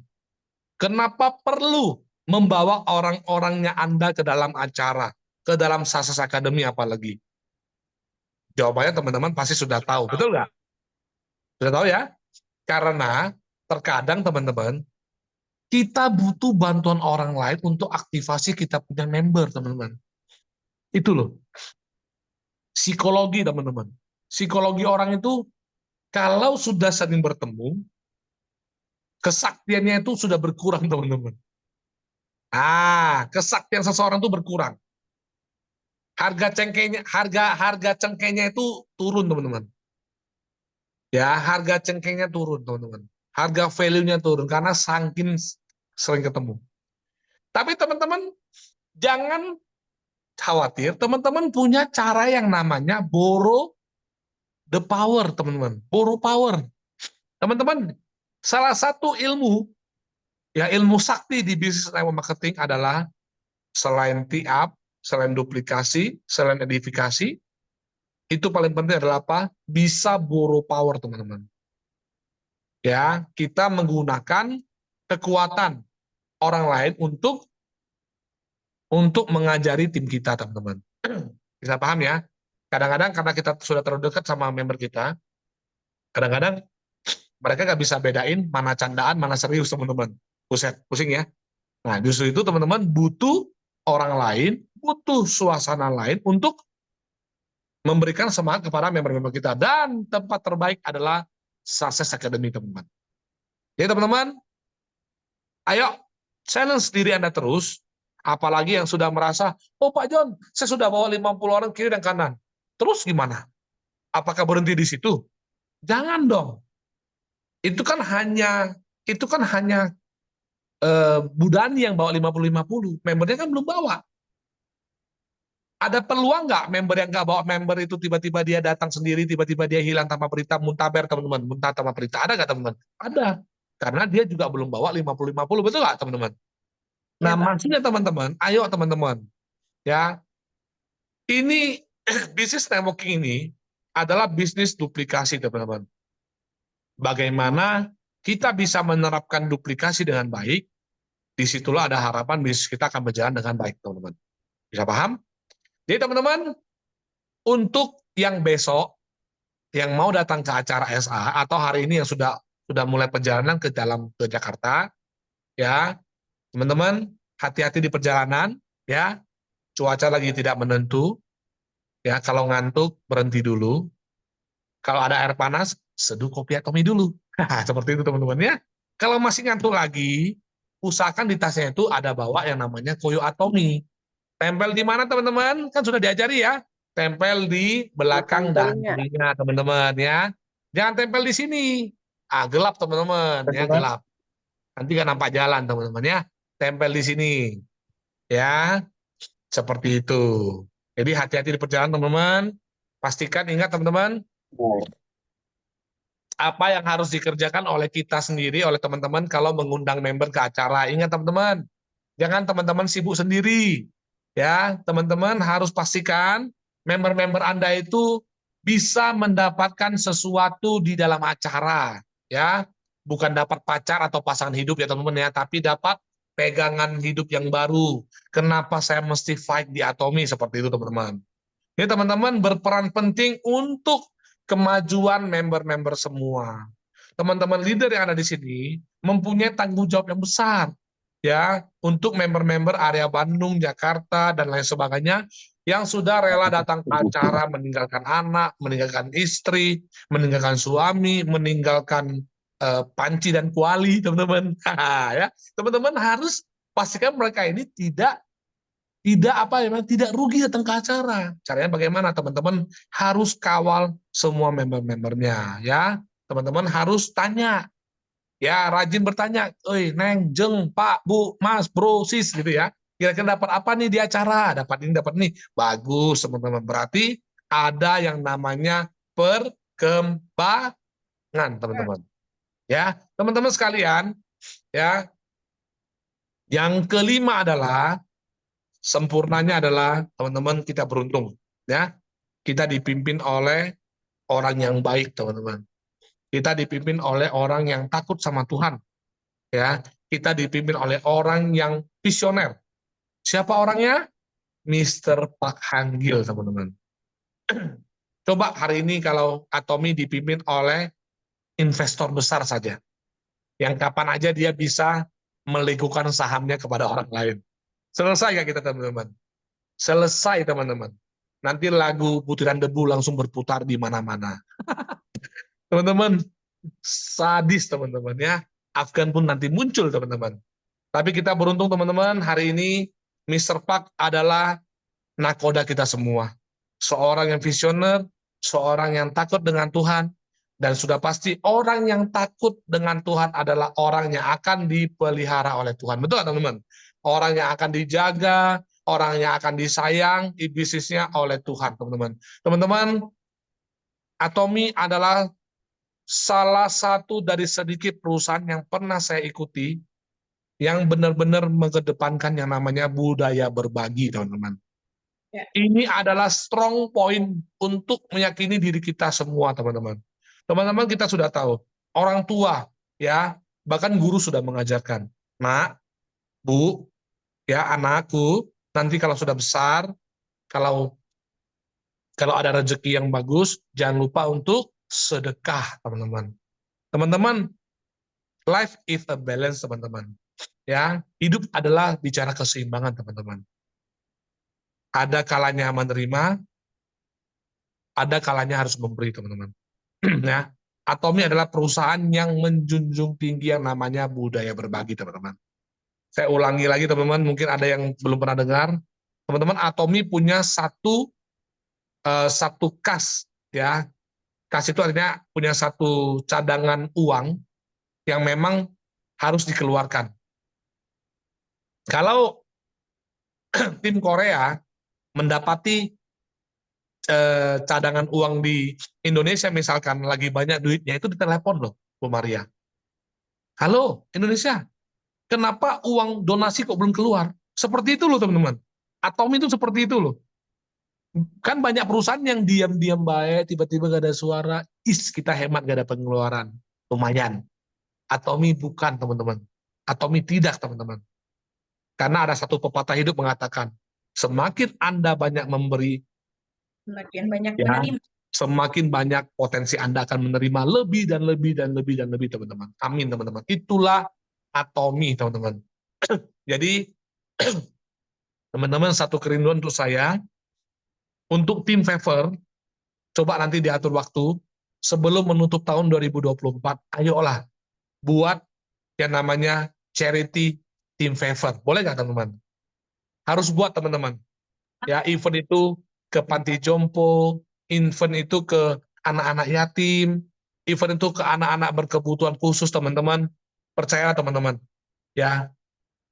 Kenapa perlu membawa orang-orangnya Anda ke dalam acara, ke dalam Success Academy apalagi? Jawabannya teman-teman pasti sudah tahu, betul nggak? Sudah tahu ya? Karena terkadang teman-teman, kita butuh bantuan orang lain untuk aktivasi kita punya member, teman-teman. Itu loh. Psikologi, teman-teman. Psikologi orang itu, kalau sudah sering bertemu, kesaktiannya itu sudah berkurang, teman-teman. Kesaktian seseorang itu berkurang. Harga cengkehnya itu turun, teman-teman. Ya, harga cengkehnya turun, teman-teman. Harga value-nya turun karena saking sering ketemu. Tapi teman-teman jangan khawatir, teman-teman punya cara yang namanya borrow the power, teman-teman. Borrow power. Teman-teman, salah satu ilmu sakti di bisnis network marketing adalah selain tee-up, selain duplikasi, selain edifikasi, itu paling penting adalah apa? Bisa borrow power, teman-teman. Ya, kita menggunakan kekuatan orang lain untuk mengajari tim kita, teman-teman. Bisa paham ya? Kadang-kadang karena kita sudah terlalu dekat sama member kita, kadang-kadang mereka nggak bisa bedain mana candaan, mana serius, teman-teman. Buset, pusing ya. Nah, justru itu teman-teman butuh orang lain, butuh suasana lain untuk memberikan semangat kepada member-member kita. Dan tempat terbaik adalah Success Academy, teman-teman. Jadi teman-teman, ayo challenge diri Anda terus, apalagi yang sudah merasa, oh Pak John, saya sudah bawa 50 orang kiri dan kanan. Terus gimana? Apakah berhenti di situ? Jangan dong. Itu kan hanya Budani yang bawa 50-50, membernya kan belum bawa. Ada peluang nggak member yang nggak bawa member itu tiba-tiba dia datang sendiri, tiba-tiba dia hilang tanpa berita, muntaber teman-teman, muntah tanpa berita, ada nggak teman-teman? Ada, karena dia juga belum bawa 50-50, betul nggak teman-teman? Nah, maksudnya teman-teman, ayo teman-teman, ya, ini bisnis networking ini adalah bisnis duplikasi, teman-teman. Bagaimana kita bisa menerapkan duplikasi dengan baik, disitulah ada harapan bisnis kita akan berjalan dengan baik, teman-teman. Bisa paham? Jadi teman-teman, untuk yang besok, yang mau datang ke acara SA, atau hari ini yang sudah mulai perjalanan ke Jakarta, ya, teman-teman, hati-hati di perjalanan, ya, cuaca lagi tidak menentu, ya, kalau ngantuk, berhenti dulu, kalau ada air panas, seduh kopi Atomi dulu. Seperti itu teman-teman ya. Kalau masih ngantuk lagi, usahakan di tasnya itu ada bawa yang namanya koyo Atomi. Tempel di mana teman-teman? Kan sudah diajari ya. Tempel di belakang dahinya teman-teman ya. Jangan tempel di sini. Gelap teman-teman ya, gelap. Nanti kan nampak jalan teman-teman ya. Tempel di sini. Ya. Seperti itu. Jadi hati-hati di perjalanan teman-teman. Pastikan ingat teman-teman, apa yang harus dikerjakan oleh kita sendiri, oleh teman-teman kalau mengundang member ke acara. Ingat teman-teman, jangan teman-teman sibuk sendiri. Ya, teman-teman harus pastikan member-member Anda itu bisa mendapatkan sesuatu di dalam acara. Ya, bukan dapat pacar atau pasangan hidup ya teman-teman ya, tapi dapat pegangan hidup yang baru. Kenapa saya mesti fight di Atomi seperti itu teman-teman. Ini teman-teman berperan penting untuk kemajuan member-member semua. Teman-teman leader yang ada di sini mempunyai tanggung jawab yang besar ya untuk member-member area Bandung, Jakarta dan lain sebagainya yang sudah rela datang ke acara, meninggalkan anak, meninggalkan istri, meninggalkan suami, meninggalkan panci dan kuali, teman-teman. Ya, teman-teman harus pastikan mereka ini tidak rugi datang ke acara. Caranya bagaimana? Teman-teman harus kawal semua member-membernya ya. Teman-teman harus tanya. Ya, rajin bertanya. "Oi, Neng, Jeng, Pak, Bu, Mas, Bro, Sis," gitu ya. Kira-kira dapat apa nih di acara? Dapat ini, dapat ini. Bagus, teman-teman. Berarti ada yang namanya perkembangan, teman-teman. Ya, teman-teman sekalian, ya. Yang kelima adalah sempurnanya adalah teman-teman kita beruntung ya. Kita dipimpin oleh orang yang baik, teman-teman. Kita dipimpin oleh orang yang takut sama Tuhan. Ya, kita dipimpin oleh orang yang visioner. Siapa orangnya? Mr. Pak Hanggil, teman-teman. Coba hari ini kalau Atomi dipimpin oleh investor besar saja, yang kapan aja dia bisa melegukan sahamnya kepada orang lain. Selesai nggak kita teman-teman? Selesai teman-teman. Nanti lagu Butiran Debu langsung berputar di mana-mana. Teman-teman, sadis teman-teman ya. Afgan pun nanti muncul teman-teman. Tapi kita beruntung teman-teman, hari ini Mr. Park adalah nakoda kita semua. Seorang yang visioner, seorang yang takut dengan Tuhan, dan sudah pasti orang yang takut dengan Tuhan adalah orang yang akan dipelihara oleh Tuhan. Betul teman-teman? Orang yang akan dijaga, orang yang akan disayang di bisnisnya oleh Tuhan, teman-teman. Teman-teman, Atomi adalah salah satu dari sedikit perusahaan yang pernah saya ikuti yang benar-benar mengedepankan yang namanya budaya berbagi, teman-teman. Ya. Ini adalah strong point untuk meyakini diri kita semua, teman-teman. Teman-teman, kita sudah tahu, orang tua, ya, bahkan guru sudah mengajarkan, nak, bu, ya, anakku, nanti kalau sudah besar, kalau ada rezeki yang bagus, jangan lupa untuk sedekah, teman-teman. Teman-teman, life is a balance, teman-teman. Ya, hidup adalah bicara keseimbangan, teman-teman. Ada kalanya menerima, ada kalanya harus memberi, teman-teman. Ya, Atomi adalah perusahaan yang menjunjung tinggi yang namanya budaya berbagi, teman-teman. Saya ulangi lagi, teman-teman, mungkin ada yang belum pernah dengar. Teman-teman, Atomi punya satu kas, ya. Kas itu artinya punya satu cadangan uang yang memang harus dikeluarkan. Kalau tim Korea mendapati cadangan uang di Indonesia misalkan lagi banyak duitnya, itu ditelepon loh, Bu Maria. Halo, Indonesia, kenapa uang donasi kok belum keluar? Seperti itu loh, teman-teman. Atomi itu seperti itu loh. Kan banyak perusahaan yang diam-diam baik, tiba-tiba gak ada suara, kita hemat gak ada pengeluaran. Lumayan. Atomi bukan, teman-teman. Atomi tidak, teman-teman. Karena ada satu pepatah hidup mengatakan, semakin Anda banyak memberi, Semakin banyak ya, menerima. semakin banyak potensi Anda akan menerima lebih dan lebih dan lebih dan lebih, teman-teman. Amin, teman-teman. Itulah Atomi, teman-teman. Jadi, teman-teman, satu kerinduan untuk saya, untuk tim Favor, coba nanti diatur waktu, sebelum menutup tahun 2024, ayolah, buat yang namanya charity team Favor. Boleh nggak, teman-teman? Harus buat, teman-teman. Ya, event itu ke panti jompo, event itu ke anak-anak yatim, event itu ke anak-anak berkebutuhan khusus, teman-teman. Percaya, teman-teman. Ya,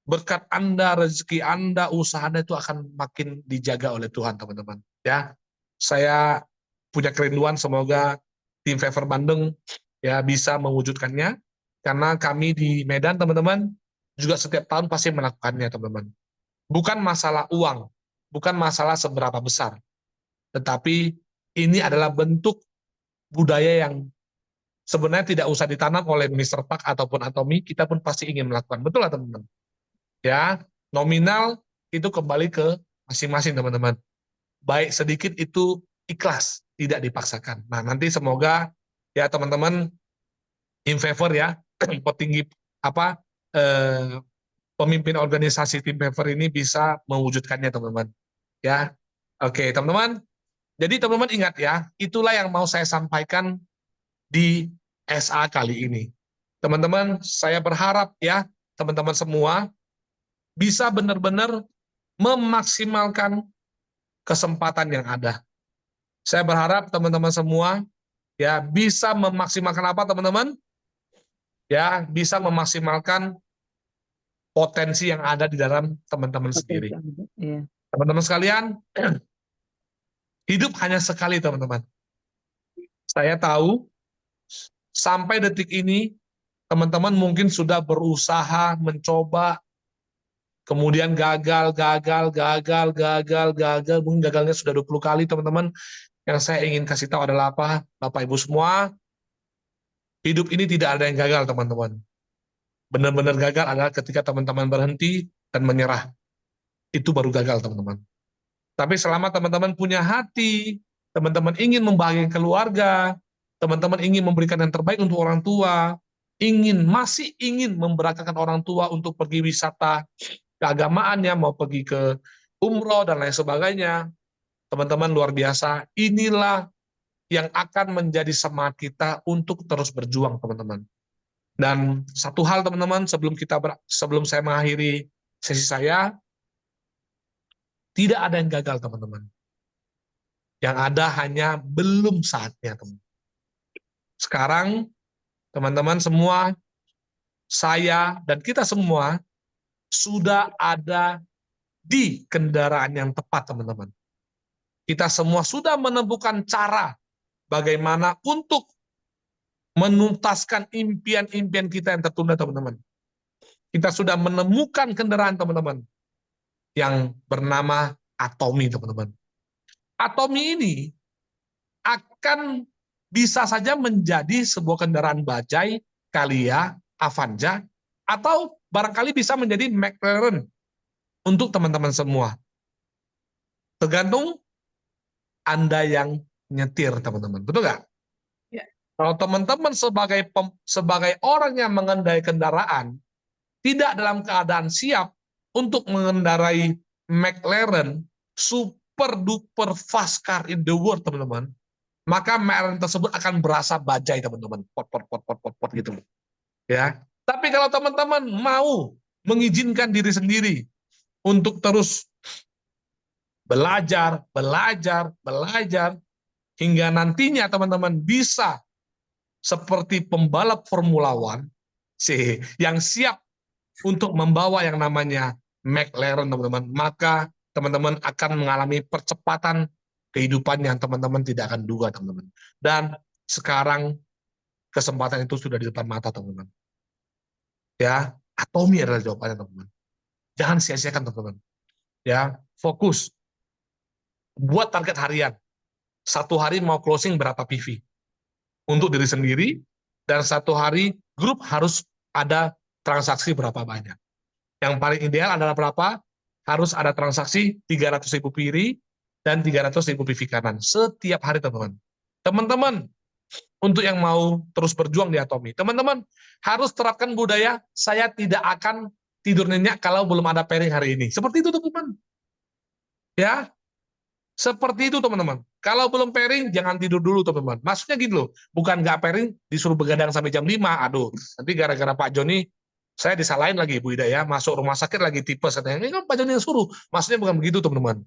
berkat Anda, rezeki Anda, usaha Anda itu akan makin dijaga oleh Tuhan, teman-teman. Ya, saya punya kerinduan semoga tim Favor Bandung ya bisa mewujudkannya, karena kami di Medan, teman-teman, juga setiap tahun pasti melakukannya, teman-teman. Bukan masalah uang, bukan masalah seberapa besar, tetapi ini adalah bentuk budaya yang sebenarnya tidak usah ditanam oleh Mr. Park ataupun Atomi, kita pun pasti ingin melakukan. Betul lah, teman-teman? Ya, nominal itu kembali ke masing-masing, teman-teman. Baik sedikit itu ikhlas, tidak dipaksakan. Nah, nanti semoga ya teman-teman in favor ya, petinggi pemimpin organisasi tim Favor ini bisa mewujudkannya, teman-teman. Ya, oke, teman-teman. Jadi teman-teman ingat ya, itulah yang mau saya sampaikan di SA kali ini. Teman-teman, saya berharap ya, teman-teman semua bisa benar-benar memaksimalkan kesempatan yang ada. Saya berharap teman-teman semua ya bisa memaksimalkan apa, teman-teman? Ya, bisa memaksimalkan potensi yang ada di dalam teman-teman sendiri. Teman-teman sekalian, hidup hanya sekali, teman-teman. Saya tahu sampai detik ini teman-teman mungkin sudah berusaha mencoba, kemudian gagal, mungkin gagalnya sudah 20 kali, teman-teman. Yang saya ingin kasih tahu adalah apa, Bapak Ibu semua, hidup ini tidak ada yang gagal, teman-teman. Benar-benar gagal adalah ketika teman-teman berhenti dan menyerah. Itu baru gagal, teman-teman. Tapi selama teman-teman punya hati, teman-teman ingin membahagiakan keluarga, teman-teman ingin memberikan yang terbaik untuk orang tua, masih ingin memberangkatkan orang tua untuk pergi wisata keagamaannya, mau pergi ke umroh dan lain sebagainya, teman-teman luar biasa, inilah yang akan menjadi semangat kita untuk terus berjuang, teman-teman. Dan satu hal, teman-teman, sebelum saya mengakhiri sesi saya, tidak ada yang gagal, teman-teman. Yang ada hanya belum saatnya, teman. Sekarang, teman-teman semua, saya dan kita semua sudah ada di kendaraan yang tepat, teman-teman. Kita semua sudah menemukan cara bagaimana untuk menuntaskan impian-impian kita yang tertunda, teman-teman. Kita sudah menemukan kendaraan, teman-teman, yang bernama Atomi, teman-teman. Atomi ini akan bisa saja menjadi sebuah kendaraan bajai, Calya, Avanza, atau barangkali bisa menjadi McLaren untuk teman-teman semua. Tergantung Anda yang nyetir, teman-teman. Betul nggak? Ya. Kalau teman-teman sebagai orang yang mengendarai kendaraan, tidak dalam keadaan siap untuk mengendarai McLaren, super duper fast car in the world, teman-teman, maka McLaren tersebut akan berasa bajai, teman-teman. Pot gitu. Ya. Tapi kalau teman-teman mau mengizinkan diri sendiri untuk terus belajar, hingga nantinya teman-teman bisa seperti pembalap Formula One yang siap untuk membawa yang namanya McLaren, teman-teman, maka teman-teman akan mengalami percepatan kehidupan yang teman-teman tidak akan duga, teman-teman. Dan sekarang kesempatan itu sudah di depan mata, teman-teman. Ya, Atomi adalah jawabannya, teman-teman. Jangan sia-siakan, teman-teman. Ya, fokus. Buat target harian. Satu hari mau closing berapa PV untuk diri sendiri, dan satu hari grup harus ada transaksi berapa banyak. Yang paling ideal adalah berapa? Harus ada transaksi 300.000 PV dan 300.000 PV kanan setiap hari, teman-teman. Teman-teman, untuk yang mau terus berjuang di Atomi, teman-teman harus terapkan budaya saya tidak akan tidur nyenyak kalau belum ada pairing hari ini. Seperti itu, teman-teman. Ya, seperti itu, teman-teman. Kalau belum pairing, jangan tidur dulu, teman-teman. Maksudnya gitu loh, bukan nggak pairing, disuruh begadang sampai jam 5. Aduh, nanti gara-gara Pak Joni, saya disalahin lagi, Bu Ida, ya. Masuk rumah sakit lagi tipes. Katanya, ini kan Pak Joni yang suruh. Maksudnya bukan begitu, teman-teman.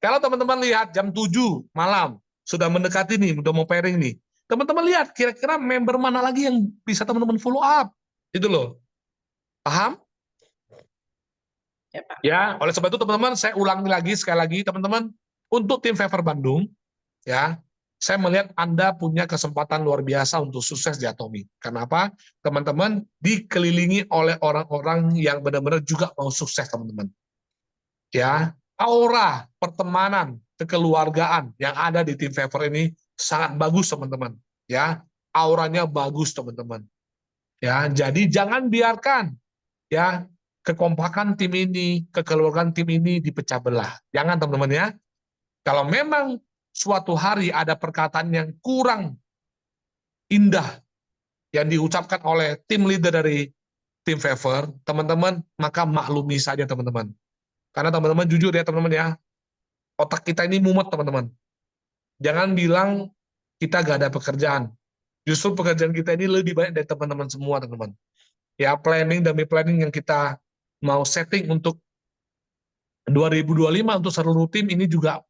Kalau teman-teman lihat jam 7 malam, sudah mendekati nih, udah mau pairing nih. Teman-teman lihat, kira-kira member mana lagi yang bisa teman-teman follow up. Itu loh. Paham? Ya, Pak. Ya, oleh sebab itu, teman-teman, saya ulangi lagi, sekali lagi, teman-teman, untuk tim Fever Bandung, ya, saya melihat Anda punya kesempatan luar biasa untuk sukses di Atomi. Kenapa? Teman-teman dikelilingi oleh orang-orang yang benar-benar juga mau sukses, teman-teman. Ya, aura pertemanan, kekeluargaan yang ada di tim Fever ini sangat bagus, teman-teman. Ya, auranya bagus, teman-teman. Ya, jadi jangan biarkan ya kekompakan tim ini, kekeluargaan tim ini dipecah belah. Jangan, teman-teman, ya. Kalau memang suatu hari ada perkataan yang kurang indah yang diucapkan oleh tim leader dari tim Fever, teman-teman, maka maklumi saja, teman-teman. Karena teman-teman jujur ya, teman-teman, ya, otak kita ini mumet, teman-teman. Jangan bilang kita gak ada pekerjaan. Justru pekerjaan kita ini lebih banyak dari teman-teman semua, teman-teman. Ya, planning demi planning yang kita mau setting untuk 2025 untuk seluruh tim ini juga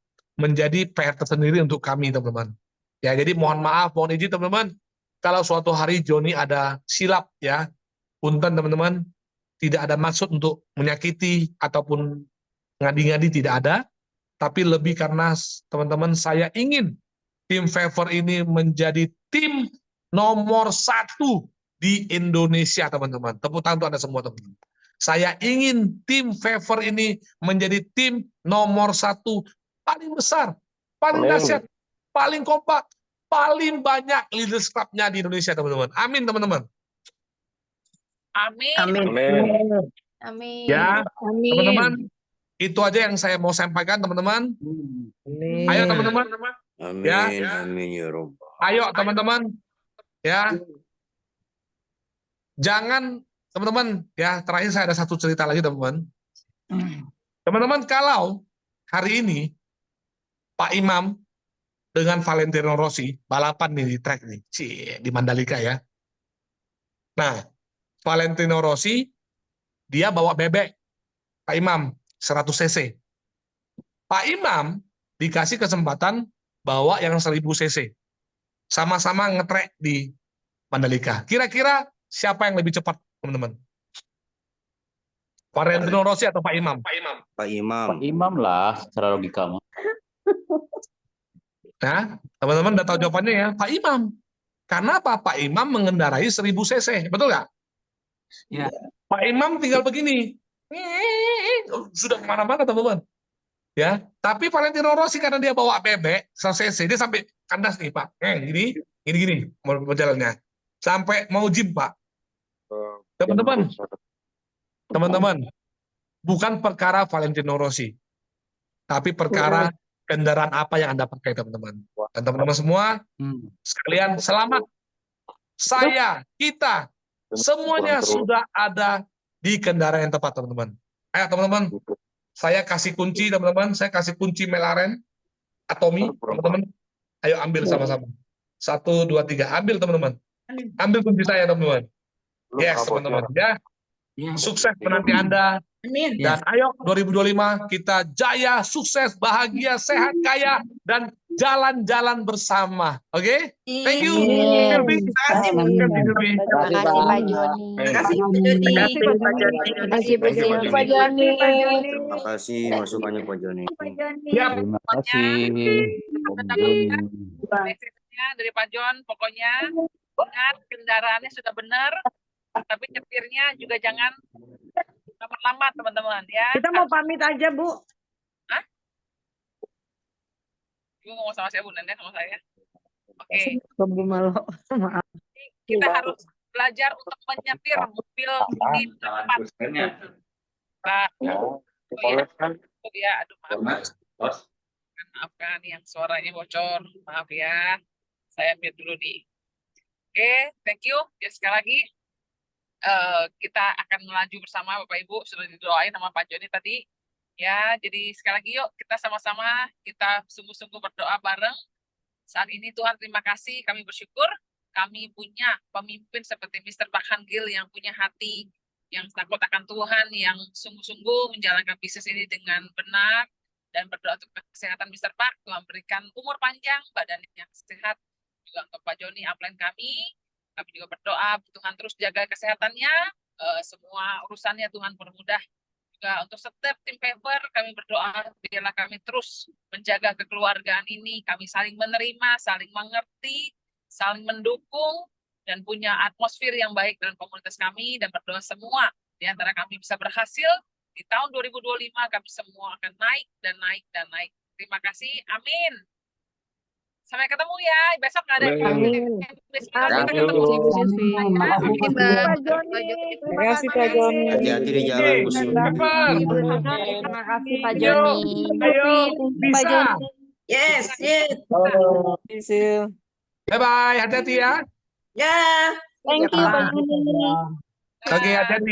menjadi PR tersendiri untuk kami, teman-teman. Ya, jadi mohon maaf, mohon izin, teman-teman, kalau suatu hari Joni ada silap, ya, punten, teman-teman, tidak ada maksud untuk menyakiti ataupun ngadi-ngadi, tidak ada, tapi lebih karena, teman-teman, saya ingin tim Fever ini menjadi tim nomor 1 di Indonesia, teman-teman. Tepuk tangan untuk Anda semua, teman-teman. Saya ingin tim Fever ini menjadi tim nomor 1 paling besar, paling dahsyat, paling kompak, paling banyak leaders club-nya di Indonesia, teman-teman. Amin, teman-teman. Amin. Amin. Ya, Amin. teman-teman, itu aja yang saya mau sampaikan, teman-teman. Ayo, teman-teman, Amin, amin ya Rabb. Ayo teman-teman, ya. Jangan, teman-teman, ya terakhir saya ada satu cerita lagi teman-teman. Teman-teman, kalau hari ini Pak Imam dengan Valentino Rossi balapan nih di track nih, di Mandalika ya. Nah, Valentino Rossi dia bawa bebek, Pak Imam 100 cc. Pak Imam dikasih kesempatan bawa yang 1000 cc. Sama-sama ngetrek di Mandalika. Kira-kira siapa yang lebih cepat, teman-teman? Valentino Rossi atau Pak Imam? Pak Imam. Pak Imam lah, secara logika mah. Nah, teman-teman udah tahu jawabannya ya, Pak Imam. Karena apa? Pak Imam mengendarai 1000 cc, betul nggak? Ya. Pak Imam tinggal begini, sudah kemana-mana teman-teman. Ya, tapi Valentino Rossi karena dia bawa bebek 100 cc, dia sampai kandas nih Pak. Gini berjalannya, sampai mau gym Pak. Teman-teman, bukan perkara Valentino Rossi, tapi perkara kendaraan apa yang Anda pakai, teman-teman. Dan teman-teman semua, sekalian selamat. Kita, semuanya sudah ada di kendaraan yang tepat, teman-teman. Ayo, teman-teman, saya kasih kunci, teman-teman. Saya kasih kunci McLaren Atomy, teman-teman. Ayo ambil sama-sama. 1, 2, 3, ambil, teman-teman. Ambil kunci saya, teman-teman. Yes, teman-teman. Ya. Sukses menanti Anda. Amin. Dan ayo 2025 kita jaya, sukses, bahagia, sehat, kaya, dan jalan-jalan bersama. Oke? Thank you. Kirby. Terima kasih, Bu. Terima kasih Pak Joni. Terima kasih, Pak Joni. Terima kasih Pak Joni. Terima kasih masukannya Pak Joni. Ya. Terima kasih. Om Joni. Message-nya dari Pak Jon, pokoknya ingat kendaraannya sudah benar, tapi nyetirnya juga jangan lama-lama teman-teman ya. Kita mau pamit aja, Bu. Ibu ngomong sama saya, Bu Nanda sama saya. Oke. Maaf. Kita harus belajar untuk menyetir mobil di tempat. Pak, ya, aduh maaf. Maafkan yang suaranya bocor, maaf ya. Saya mute dulu nih. Oke, thank you. Ya, sekali lagi kita akan melaju bersama Bapak Ibu, sudah didoain sama Pak Joni tadi. Ya, jadi sekali lagi yuk kita sama-sama kita sungguh-sungguh berdoa bareng. Saat ini Tuhan terima kasih, kami bersyukur kami punya pemimpin seperti Mr. Bakhan Gil yang punya hati yang takut akan Tuhan, yang sungguh-sungguh menjalankan bisnis ini dengan benar dan berdoa untuk kesehatan Mr. Pak. Tuhan berikan umur panjang, badan yang sehat. Juga untuk Pak Joni, upline kami juga berdoa Tuhan terus jaga kesehatannya, semua urusannya Tuhan permudah. Juga untuk setiap tim paper kami berdoa biarlah kami terus menjaga kekeluargaan ini, kami saling menerima, saling mengerti, saling mendukung, dan punya atmosfer yang baik dalam komunitas kami, dan berdoa semua di antara kami bisa berhasil. Di tahun 2025 kami semua akan naik dan naik dan naik. Terima kasih, amin. Sampai ketemu ya, besok nggak ada. Besok kita ketemu. Terima kasih, Pak Joni. Hati-hati di jalan, Bu. Terima kasih Pak Joni. Ayo, bisa. Yes. Bye-bye, hati-hati ya. Ya. Thank you Pak Joni. Oke, hati-hati.